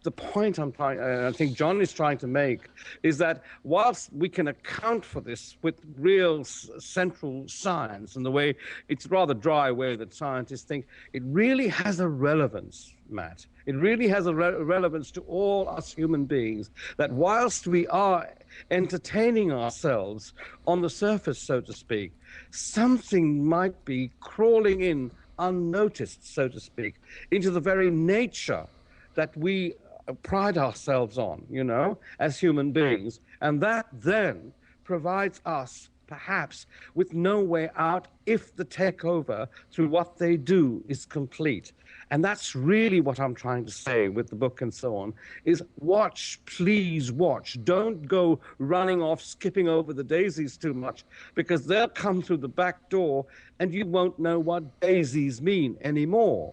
the point I think John is trying to make is that whilst we can account for this with real central science and the way it's rather dry way that scientists think, it really has a relevance, Matt. It really has a relevance to all us human beings, that whilst we are entertaining ourselves on the surface, so to speak, something might be crawling in unnoticed, so to speak, into the very nature that we pride ourselves on, you know, as human beings. And that then provides us perhaps with no way out if the takeover through what they do is complete. And that's really what I'm trying to say with the book and so on, is watch, please watch. Don't go running off, skipping over the daisies too much, because they'll come through the back door and you won't know what daisies mean anymore.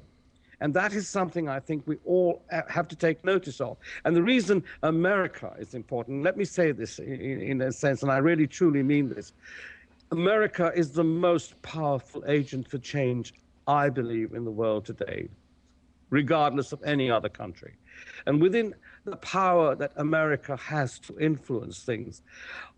And that is something I think we all have to take notice of. And the reason America is important, let me say this in a sense, and I really truly mean this. America is the most powerful agent for change, I believe, in the world today, regardless of any other country. And within the power that America has to influence things,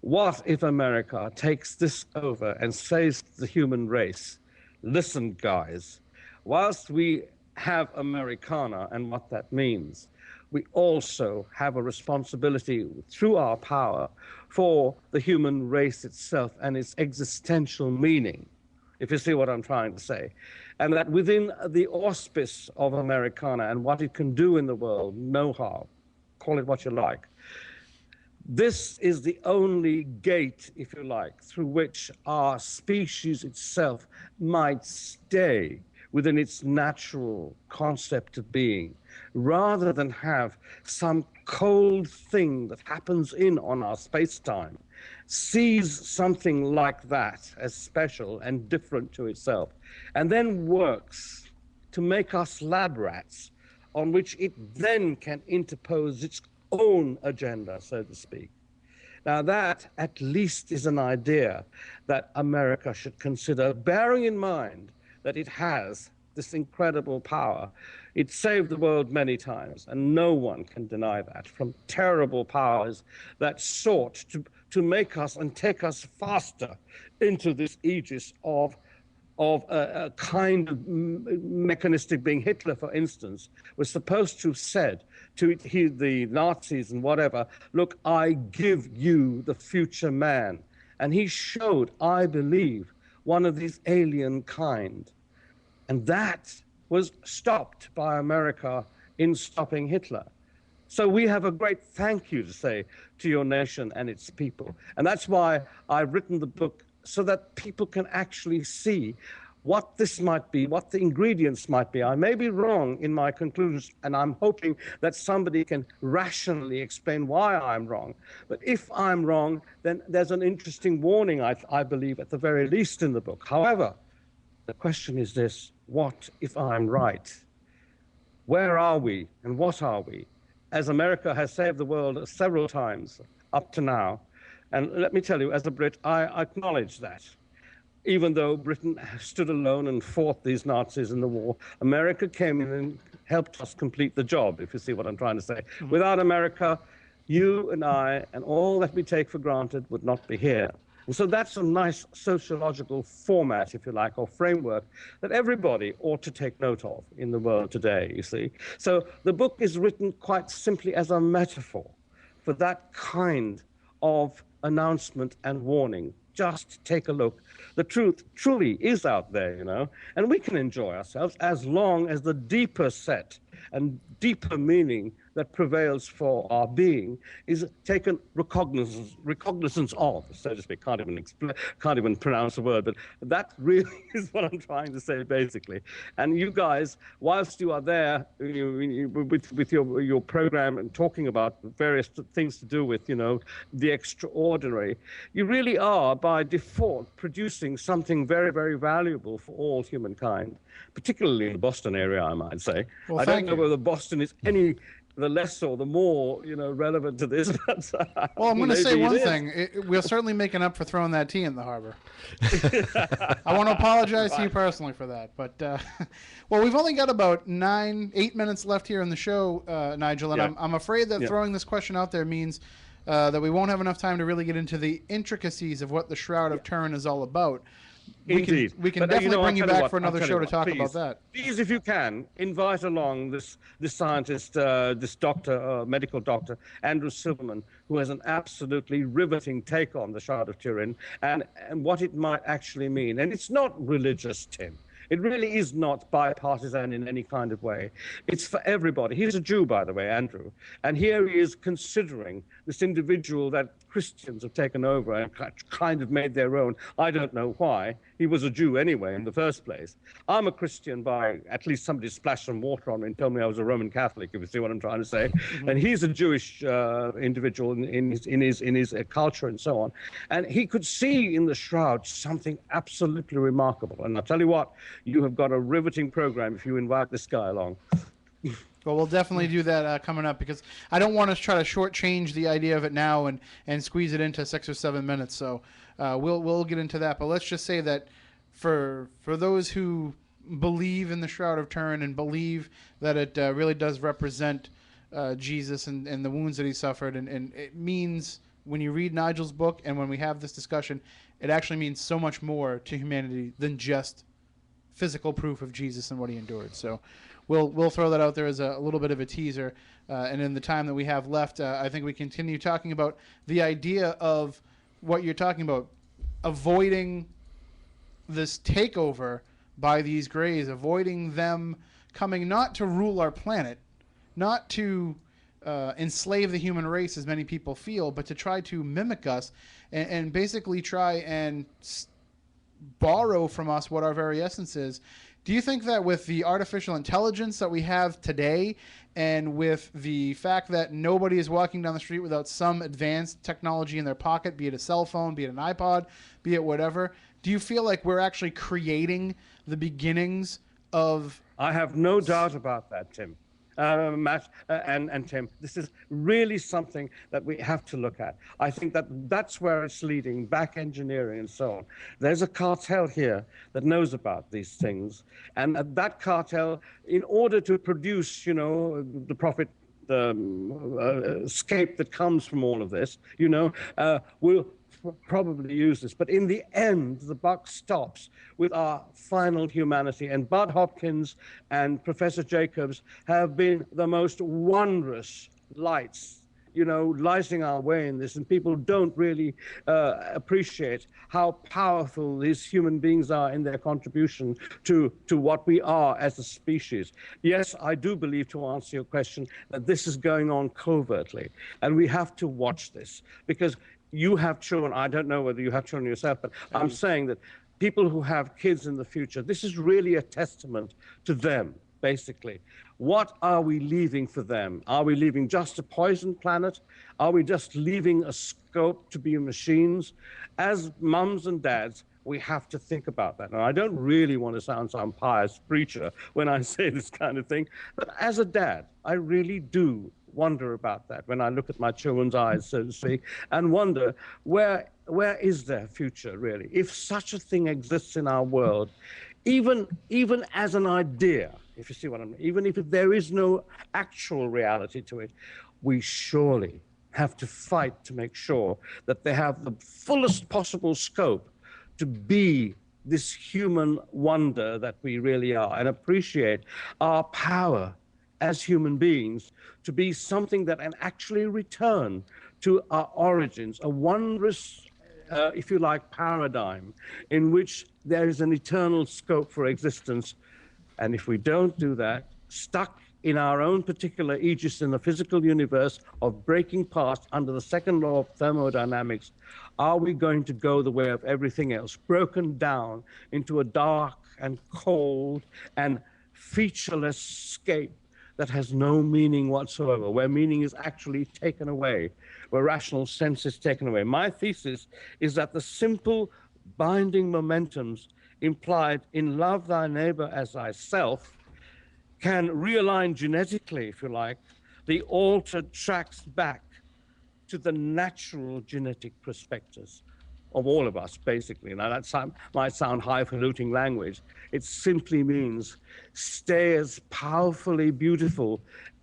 what if America takes this over and says to the human race, listen, guys, whilst we have Americana and what that means, we also have a responsibility through our power for the human race itself and its existential meaning, if you see what I'm trying to say. And that within the auspice of Americana and what it can do in the world, know-how, call it what you like, this is the only gate, if you like, through which our species itself might stay within its natural concept of being, rather than have some cold thing that happens in on our space-time, sees something like that as special and different to itself, and then works to make us lab rats on which it then can interpose its own agenda, so to speak. Now that at least is an idea that America should consider, bearing in mind that it has this incredible power. It saved the world many times, and no one can deny that, from terrible powers that sought to make us and take us faster into this aegis of a kind of mechanistic being. Hitler, for instance, was supposed to have said to the Nazis and whatever, look, I give you the future man. And he showed, I believe, one of these alien kind. And that was stopped by America in stopping Hitler. So we have a great thank you to say to your nation and its people. And that's why I've written the book, so that people can actually see what this might be, what the ingredients might be. I may be wrong in my conclusions, and I'm hoping that somebody can rationally explain why I'm wrong. But if I'm wrong, then there's an interesting warning, I believe, at the very least in the book. However, the question is this: what if I'm right? Where are we and what are we? As America has saved the world several times up to now, and let me tell you, as a Brit, I acknowledge that. Even though Britain stood alone and fought these Nazis in the war, America came in and helped us complete the job, if you see what I'm trying to say. Mm-hmm. Without America, you and I and all that we take for granted would not be here. And so that's a nice sociological format, if you like, or framework that everybody ought to take note of in the world today, you see. So the book is written quite simply as a metaphor for that kind of announcement and warning. Just take a look. The truth truly is out there, you know, and we can enjoy ourselves as long as the deeper set and deeper meaning that prevails for our being is taken recognizance of, so to speak. Can't even pronounce the word, but that really is what I'm trying to say, basically. And you guys, whilst you are there with your program and talking about various things to do with, you know, the extraordinary, you really are by default producing something very, very valuable for all humankind, particularly in the Boston area, I might say. Well, I don't know whether Boston is any the less or the more, you know, relevant to this. But, well, I'm going to say one thing. We're certainly making up for throwing that tea in the harbor. I want to apologize to you personally for that. But, well, we've only got about 8 minutes left here in the show, Nigel, and I'm afraid that throwing this question out there means that we won't have enough time to really get into the intricacies of what the Shroud of Turin is all about. Indeed. We can definitely bring you back for another show to talk about that. Please, if you can, invite along this scientist, this doctor, medical doctor, Andrew Silverman, who has an absolutely riveting take on the Shroud of Turin and what it might actually mean. And it's not religious, Tim. It really is not bipartisan in any kind of way. It's for everybody. He's a Jew, by the way, Andrew. And here he is considering this individual that Christians have taken over and kind of made their own. I don't know why. He was a Jew anyway in the first place. I'm a Christian by at least somebody splashed some water on me and told me I was a Roman Catholic, if you see what I'm trying to say. Mm-hmm. And he's a Jewish individual in his culture and so on. And he could see in the Shroud something absolutely remarkable. And I'll tell you what, you have got a riveting program if you invite this guy along. Well, we'll definitely do that coming up, because I don't want to try to shortchange the idea of it now and squeeze it into 6 or 7 minutes. So we'll get into that. But let's just say that for those who believe in the Shroud of Turin and believe that it really does represent Jesus and the wounds that he suffered, and it means, when you read Nigel's book and when we have this discussion, it actually means so much more to humanity than just physical proof of Jesus and what he endured. So we'll throw that out there as a little bit of a teaser. And in the time that we have left, I think we continue talking about the idea of what you're talking about, avoiding this takeover by these Greys, avoiding them coming not to rule our planet, not to enslave the human race as many people feel, but to try to mimic us and basically try and borrow from us what our very essence is. Do you think that with the artificial intelligence that we have today, and with the fact that nobody is walking down the street without some advanced technology in their pocket, be it a cell phone, be it an iPod, be it whatever, do you feel like we're actually creating the beginnings of... I have no doubt about that, Tim. Matt and Tim. This is really something that we have to look at. I think that that's where it's leading, back engineering and so on. There's a cartel here that knows about these things. And that cartel, in order to produce, you know, the profit escape that comes from all of this, you know, will probably use this. But in the end, the buck stops with our final humanity. And Bud Hopkins and Professor Jacobs have been the most wondrous lights, you know, lighting our way in this. And people don't really appreciate how powerful these human beings are in their contribution to what we are as a species. Yes, I do believe, to answer your question, that this is going on covertly. And we have to watch this, because you have children. I don't know whether you have children yourself, but I'm saying that people who have kids in the future, this is really a testament to them, basically. What are we leaving for them? Are we leaving just a poisoned planet? Are we just leaving a scope to be machines? As mums and dads, we have to think about that. And I don't really want to sound some pious preacher when I say this kind of thing, but as a dad, I really do wonder about that when I look at my children's eyes, so to speak, and wonder where is their future, really? If such a thing exists in our world, even as an idea, if you see what I mean, even if there is no actual reality to it, we surely have to fight to make sure that they have the fullest possible scope to be this human wonder that we really are, and appreciate our power as human beings to be something that can actually return to our origins, a wondrous, if you like, paradigm in which there is an eternal scope for existence. And if we don't do that, stuck in our own particular aegis in the physical universe of breaking past under the second law of thermodynamics, are we going to go the way of everything else, broken down into a dark and cold and featureless scape that has no meaning whatsoever, where meaning is actually taken away, where rational sense is taken away? My thesis is that the simple binding momentums implied in love thy neighbor as thyself can realign genetically, if you like, the altered tracks back to the natural genetic prospectus of all of us, basically. Now, that might sound highfalutin language. It simply means stay as powerfully beautiful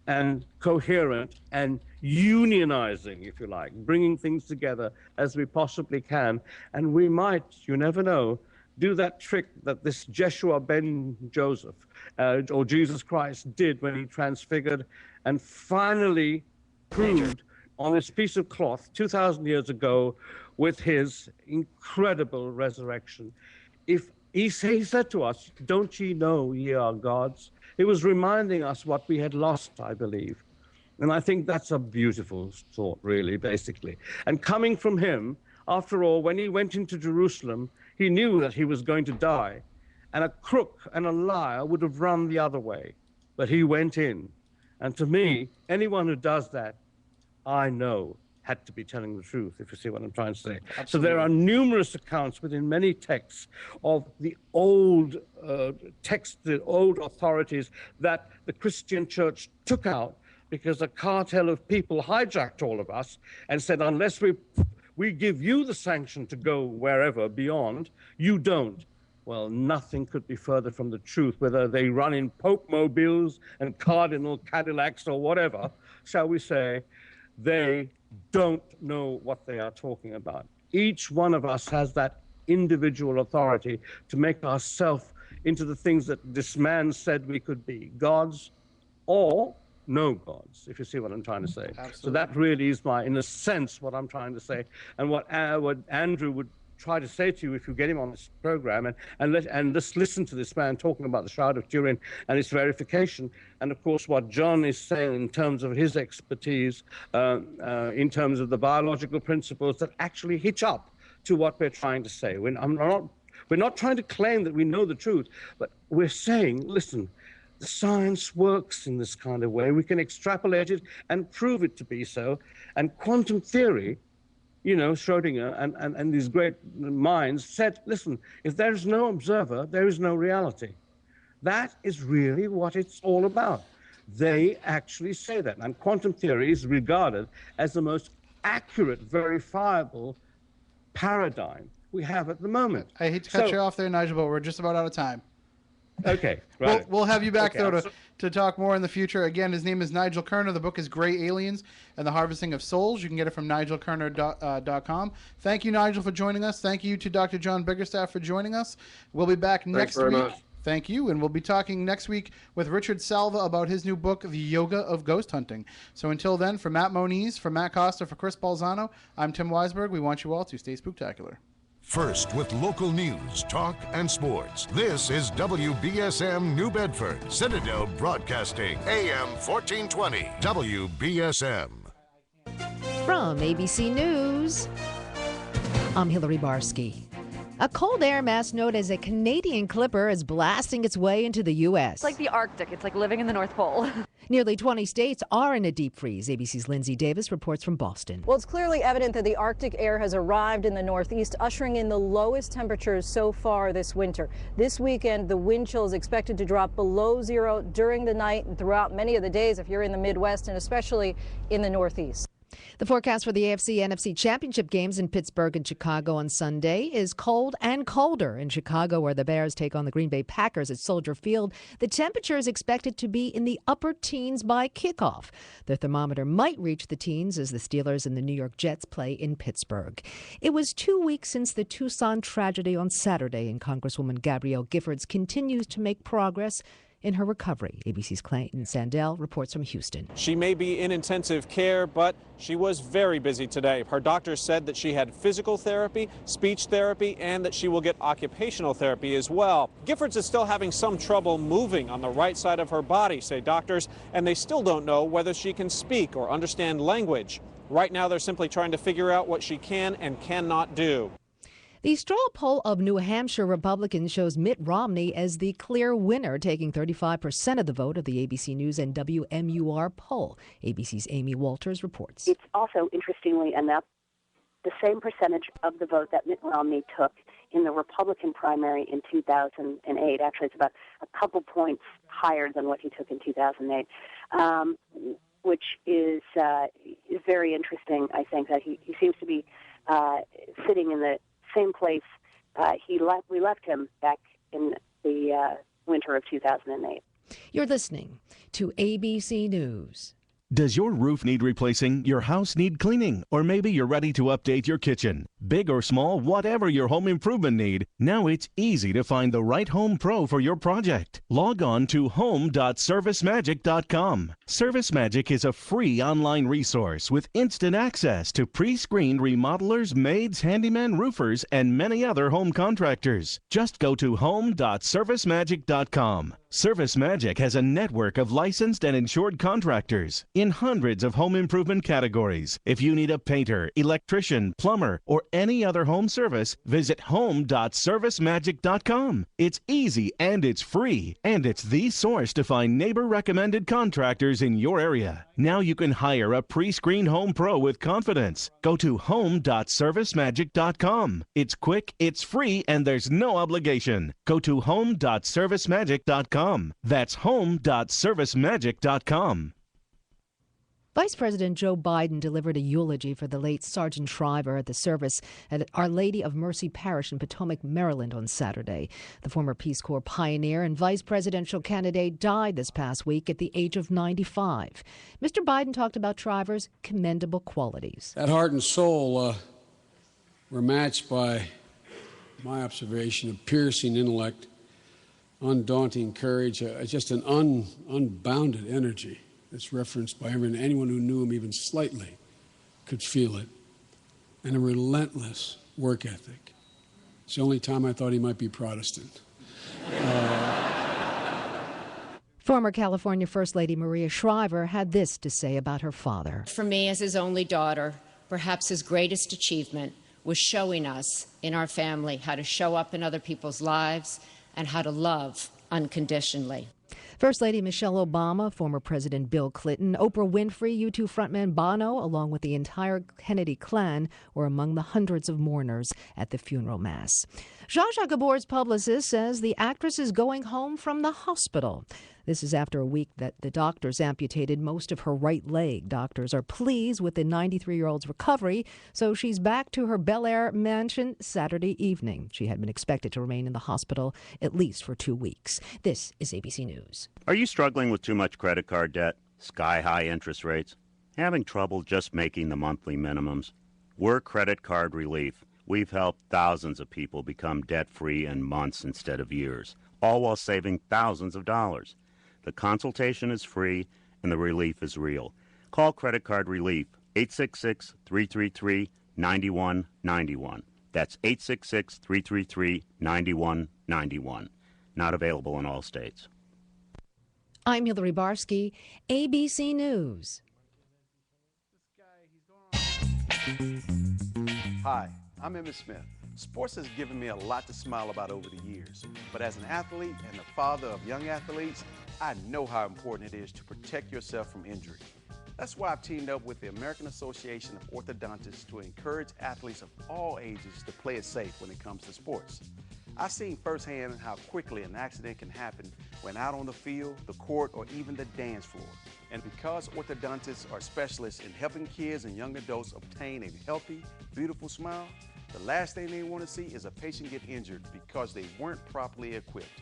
and coherent and unionizing, if you like, bringing things together as we possibly can. And we might, you never know, do that trick that this Jeshua ben Joseph, or Jesus Christ, did when he transfigured and finally proved on this piece of cloth 2,000 years ago with his incredible resurrection. If he said to us, "Don't ye know ye are gods?" He was reminding us what we had lost, I believe. And I think that's a beautiful thought, really, basically. And coming from him, after all, when he went into Jerusalem, he knew that he was going to die. And a crook and a liar would have run the other way. But he went in. And to me, anyone who does that, I know, had to be telling the truth, if you see what I'm trying to say. Absolutely. So there are numerous accounts within many texts of the old texts, the old authorities that the Christian church took out because a cartel of people hijacked all of us and said, unless we give you the sanction to go wherever beyond, you don't. Well, nothing could be further from the truth, whether they run in Pope mobiles and Cardinal Cadillacs or whatever, shall we say. They don't know what they are talking about. Each one of us has that individual authority to make ourselves into the things that this man said we could be, gods or no gods, if you see what I'm trying to say. Absolutely. So that really is in a sense, what I'm trying to say, and what Andrew would try to say to you if you get him on this program, and just listen to this man talking about the Shroud of Turin and its verification, and of course what John is saying in terms of his expertise, in terms of the biological principles that actually hitch up to what we're trying to say. We're not trying to claim that we know the truth, but we're saying, listen, the science works in this kind of way. We can extrapolate it and prove it to be so. And quantum theory, you know, Schrodinger and these great minds said, listen, if there is no observer, there is no reality. That is really what it's all about. They actually say that. And quantum theory is regarded as the most accurate, verifiable paradigm we have at the moment. I hate to cut you off there, Nigel, but we're just about out of time. Okay, right. We'll have you back, Okay, though, to talk more in the future. Again, his name is Nigel Kerner. The book is Gray Aliens and the Harvesting of Souls. You can get it from nigelkerner.com. Thank you, Nigel, for joining us. Thank you to Dr. John Biggerstaff for joining us. We'll be back next week. Much. Thank you. And we'll be talking next week with Richard Salva about his new book, The Yoga of Ghost Hunting. So until then, for Matt Moniz, for Matt Costa, for Chris Balzano, I'm Tim Weisberg. We want you all to stay spooktacular. First with local news, talk, and sports. This is WBSM New Bedford, Citadel Broadcasting, AM 1420, WBSM. From ABC News, I'm Hillary Barsky. A cold air mass known as a Canadian clipper is blasting its way into the U.S. It's like the Arctic. It's like living in the North Pole. Nearly 20 states are in a deep freeze. ABC's Lindsay Davis reports from Boston. Well, it's clearly evident that the Arctic air has arrived in the Northeast, ushering in the lowest temperatures so far this winter. This weekend, the wind chill is expected to drop below zero during the night and throughout many of the days if you're in the Midwest and especially in the Northeast. The forecast for the AFC-NFC Championship games in Pittsburgh and Chicago on Sunday is cold and colder. In Chicago, where the Bears take on the Green Bay Packers at Soldier Field, the temperature is expected to be in the upper teens by kickoff. The thermometer might reach the teens as the Steelers and the New York Jets play in Pittsburgh. It was 2 weeks since the Tucson tragedy on Saturday, and Congresswoman Gabrielle Giffords continues to make progress in her recovery. ABC's Clayton Sandell reports from Houston. She may be in intensive care, but she was very busy today. Her doctors said that she had physical therapy, speech therapy, and that she will get occupational therapy as well. Giffords is still having some trouble moving on the right side of her body, say doctors, and they still don't know whether she can speak or understand language. Right now, they're simply trying to figure out what she can and cannot do. The straw poll of New Hampshire Republicans shows Mitt Romney as the clear winner, taking 35% of the vote of the ABC News and WMUR poll. ABC's Amy Walters reports. It's also, interestingly enough, the same percentage of the vote that Mitt Romney took in the Republican primary in 2008. Actually, it's about a couple points higher than what he took in 2008, which is very interesting. I think that he seems to be sitting in the same place we left him back in the winter of 2008. You're listening to ABC News. Does your roof need replacing? Your house need cleaning? Or maybe you're ready to update your kitchen? Big or small, whatever your home improvement need, now it's easy to find the right home pro for your project. Log on to home.servicemagic.com. ServiceMagic is a free online resource with instant access to pre-screened remodelers, maids, handymen, roofers, and many other home contractors. Just go to home.servicemagic.com. ServiceMagic has a network of licensed and insured contractors in hundreds of home improvement categories. If you need a painter, electrician, plumber, or any other home service, visit home.servicemagic.com. It's easy and it's free, and it's the source to find neighbor-recommended contractors in your area. Now you can hire a pre-screened home pro with confidence. Go to home.servicemagic.com. It's quick, it's free, and there's no obligation. Go to home.servicemagic.com. That's home.servicemagic.com. Vice President Joe Biden delivered a eulogy for the late Sergeant Shriver at the service at Our Lady of Mercy Parish in Potomac, Maryland on Saturday. The former Peace Corps pioneer and vice presidential candidate died this past week at the age of 95. Mr. Biden talked about Shriver's commendable qualities. That heart and soul were matched by my observation of piercing intellect, undaunting courage, just an unbounded energy. It's referenced by anyone who knew him even slightly could feel it, and a relentless work ethic. It's the only time I thought he might be Protestant. Former California First Lady Maria Shriver had this to say about her father. For me, as his only daughter, perhaps his greatest achievement was showing us in our family how to show up in other people's lives and how to love unconditionally. First Lady Michelle Obama, former President Bill Clinton, Oprah Winfrey, U2 frontman Bono, along with the entire Kennedy clan, were among the hundreds of mourners at the funeral mass. Zsa Zsa Gabor's publicist says the actress is going home from the hospital. This is after a week that the doctors amputated most of her right leg. Doctors are pleased with the 93-year-old's recovery, so she's back to her Bel Air mansion Saturday evening. She had been expected to remain in the hospital at least for 2 weeks. This is ABC News. Are you struggling with too much credit card debt? Sky-high interest rates? Having trouble just making the monthly minimums? We're Credit Card Relief. We've helped thousands of people become debt-free in months instead of years, all while saving thousands of dollars. The consultation is free and the relief is real. Call Credit Card Relief, 866-333-9191. That's 866-333-9191. Not available in all states. I'm Hillary Barsky, ABC News. Hi, I'm Emmitt Smith. Sports has given me a lot to smile about over the years. But as an athlete and the father of young athletes, I know how important it is to protect yourself from injury. That's why I've teamed up with the American Association of Orthodontists to encourage athletes of all ages to play it safe when it comes to sports. I've seen firsthand how quickly an accident can happen when out on the field, the court, or even the dance floor. And because orthodontists are specialists in helping kids and young adults obtain a healthy, beautiful smile, the last thing they want to see is a patient get injured because they weren't properly equipped.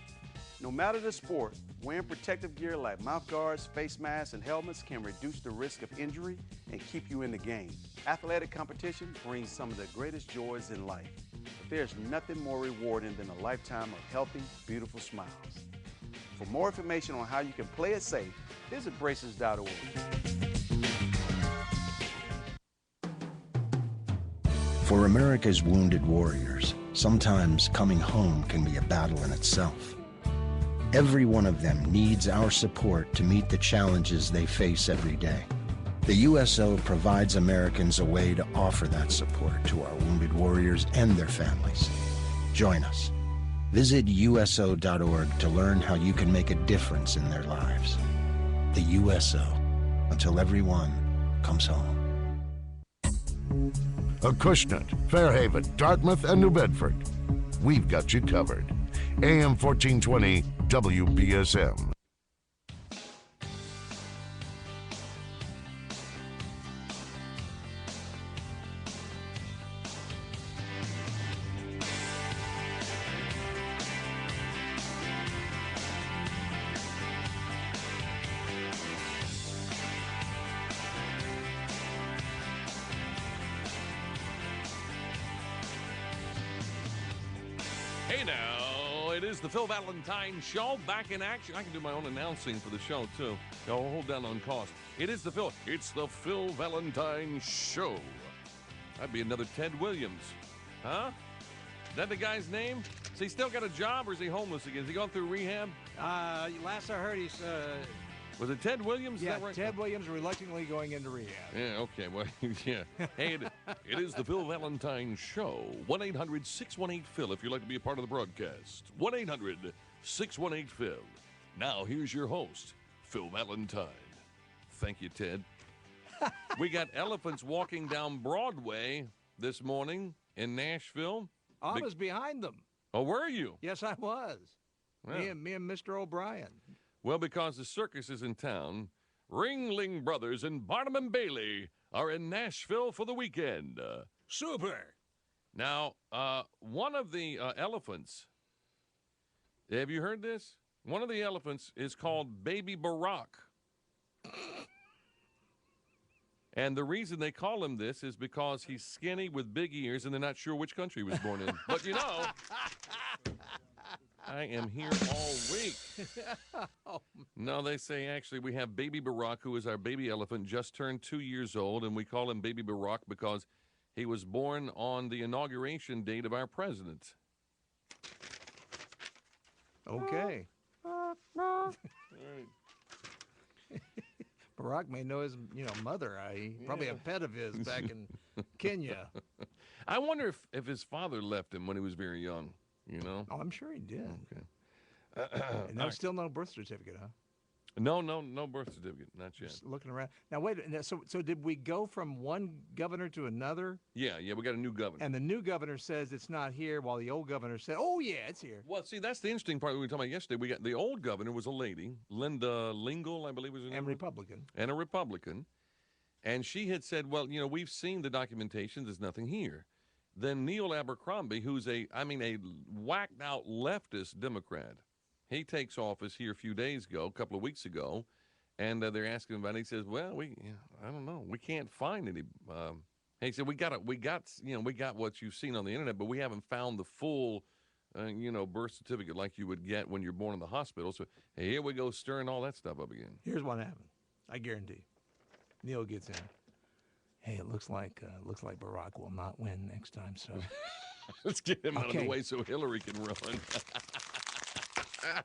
No matter the sport, wearing protective gear like mouth guards, face masks, and helmets can reduce the risk of injury and keep you in the game. Athletic competition brings some of the greatest joys in life, but there's nothing more rewarding than a lifetime of healthy, beautiful smiles. For more information on how you can play it safe, visit braces.org. For America's wounded warriors, sometimes coming home can be a battle in itself. Every one of them needs our support to meet the challenges they face every day. The USO provides Americans a way to offer that support to our wounded warriors and their families. Join us. Visit USO.org to learn how you can make a difference in their lives. The USO, until everyone comes home. Acushnet, Fairhaven, Dartmouth, and New Bedford. We've got you covered. AM 1420 WBSM. Hey now, it is the Phil Valentine Show, back in action. I can do my own announcing for the show, too. No, hold down on cost. It's the Phil Valentine Show. That'd be another Ted Williams. Huh? Is that the guy's name? Has he still got a job, or is he homeless again? Has he gone through rehab? Last I heard, he's... Was it Ted Williams? Yeah, is that right? Ted Williams reluctantly going into rehab. Yeah, okay, well, yeah. Hey, it is the Phil Valentine Show. 1-800-618-PHIL if you'd like to be a part of the broadcast. 1-800-618-PHIL. Now, here's your host, Phil Valentine. Thank you, Ted. We got elephants walking down Broadway this morning in Nashville. I was behind them. Oh, were you? Yes, I was. Yeah. Me and Mr. O'Brien. Well, because the circus is in town, Ringling Brothers and Barnum and Bailey are in Nashville for the weekend. Super. Now, one of the elephants, have you heard this? One of the elephants is called Baby Barack. And the reason they call him this is because he's skinny with big ears and they're not sure which country he was born in. But you know, I am here all week. No, they say actually we have Baby Barack, who is our baby elephant, just turned 2 years old, and we call him Baby Barack because he was born on the inauguration date of our president. Okay. Barack may know his, mother. Probably a pet of his back in Kenya. I wonder if his father left him when he was very young. You know? Oh, I'm sure he did. Okay. And there's still no birth certificate, huh? No birth certificate, not yet. Just looking around. Now, wait. So did we go from one governor to another? Yeah, we got a new governor. And the new governor says it's not here, while the old governor said, oh, yeah, it's here. Well, see, that's the interesting part we were talking about yesterday. We got the old governor was a lady, Linda Lingle, I believe was her name. And Republican. And a Republican. And she had said, well, we've seen the documentation. There's nothing here. Then Neil Abercrombie, who's a whacked-out leftist Democrat, he takes office here a couple of weeks ago, and they're asking about it. He says, well, I don't know. We can't find any. He said, we got what you've seen on the internet, but we haven't found the full, birth certificate like you would get when you're born in the hospital. So here we go stirring all that stuff up again. Here's what happened. I guarantee. Neil gets in. Hey, it looks like Barack will not win next time. So let's get him out of the way so Hillary can run.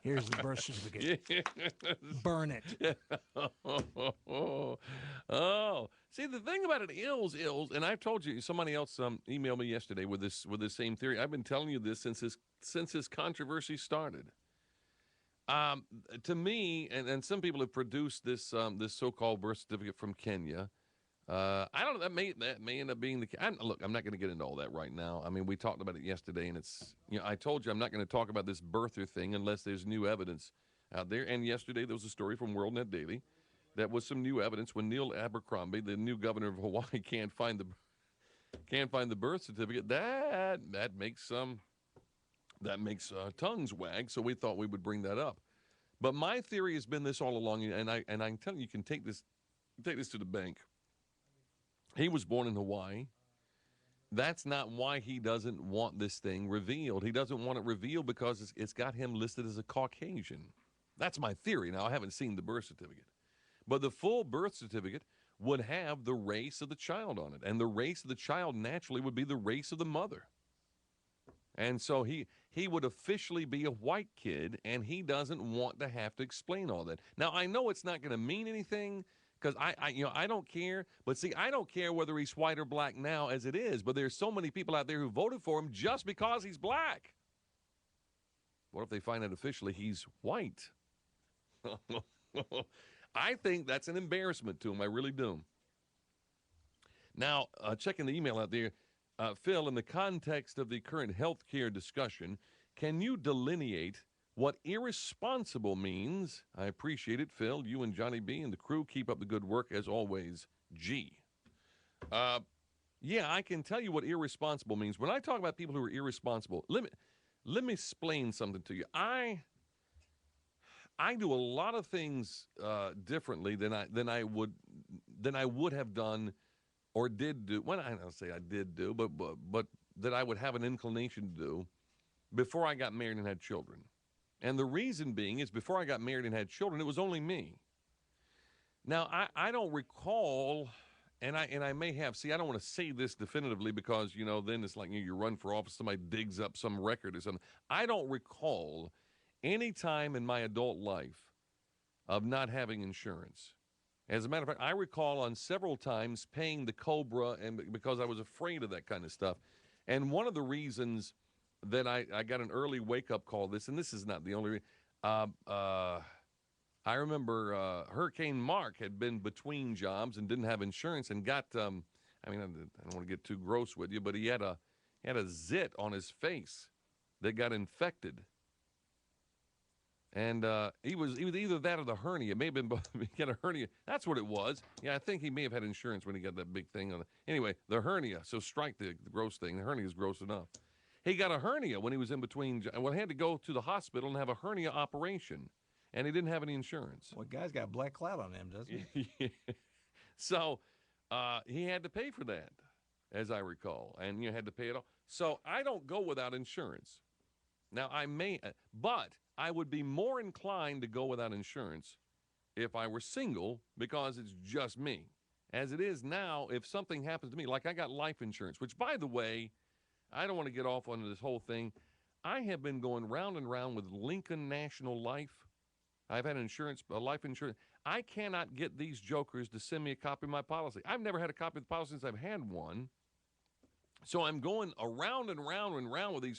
Here's the birth certificate. Burn it. Oh, see, the thing about it is, and I've told you, somebody else emailed me yesterday with this same theory. I've been telling you this since this controversy started. To me, and some people have produced this so-called birth certificate from Kenya. I don't know. That may end up being the case. Look, I'm not going to get into all that right now. I mean, we talked about it yesterday, and it's I told you I'm not going to talk about this birther thing unless there's new evidence out there. And yesterday there was a story from WorldNet Daily that was some new evidence when Neil Abercrombie, the new governor of Hawaii, can't find the birth certificate. That makes tongues wag. So we thought we would bring that up. But my theory has been this all along, and I can tell you can take this to the bank. He was born in Hawaii. That's not why he doesn't want this thing revealed. He doesn't want it revealed because it's got him listed as a Caucasian. That's my theory. Now, I haven't seen the birth certificate. But the full birth certificate would have the race of the child on it. And the race of the child naturally would be the race of the mother. And so he would officially be a white kid, and he doesn't want to have to explain all that. Now, I know it's not going to mean anything, because I don't care. But see, I don't care whether he's white or black now as it is. But there's so many people out there who voted for him just because he's black. What if they find out officially he's white? I think that's an embarrassment to him. I really do. Now, checking the email out there, Phil, in the context of the current health care discussion, can you delineate what irresponsible means? I appreciate it, Phil. You and Johnny B and the crew keep up the good work as always. G. Yeah, I can tell you what irresponsible means. When I talk about people who are irresponsible, let me explain something to you. I do a lot of things differently than I would have done or did do. Well, I don't say I did do, but that I would have an inclination to do before I got married and had children. And the reason being is before I got married and had children, it was only me. Now, I don't recall, and I may have, see, I don't want to say this definitively because, then it's like you run for office, somebody digs up some record or something. I don't recall any time in my adult life of not having insurance. As a matter of fact, I recall on several times paying the COBRA and because I was afraid of that kind of stuff. And one of the reasons that I got an early wake-up call, and this is not the only I remember Hurricane Mark had been between jobs and didn't have insurance and got, I don't want to get too gross with you, but he had a zit on his face that got infected. And he was either that or the hernia. It may have been both. He got a hernia. That's what it was. Yeah, I think he may have had insurance when he got that big thing on it. Anyway, the hernia. So strike the gross thing. The hernia is gross enough. He got a hernia when he was in between. Well, he had to go to the hospital and have a hernia operation, and he didn't have any insurance. Well, guy's got a black cloud on him, doesn't he? Yeah. So he had to pay for that, as I recall, and had to pay it all. So I don't go without insurance. Now, but I would be more inclined to go without insurance if I were single because it's just me. As it is now, if something happens to me, like I got life insurance, which, by the way, I don't want to get off on this whole thing. I have been going round and round with Lincoln National Life. I've had life insurance. I cannot get these jokers to send me a copy of my policy. I've never had a copy of the policy since I've had one. So I'm going around and round and round with these folks.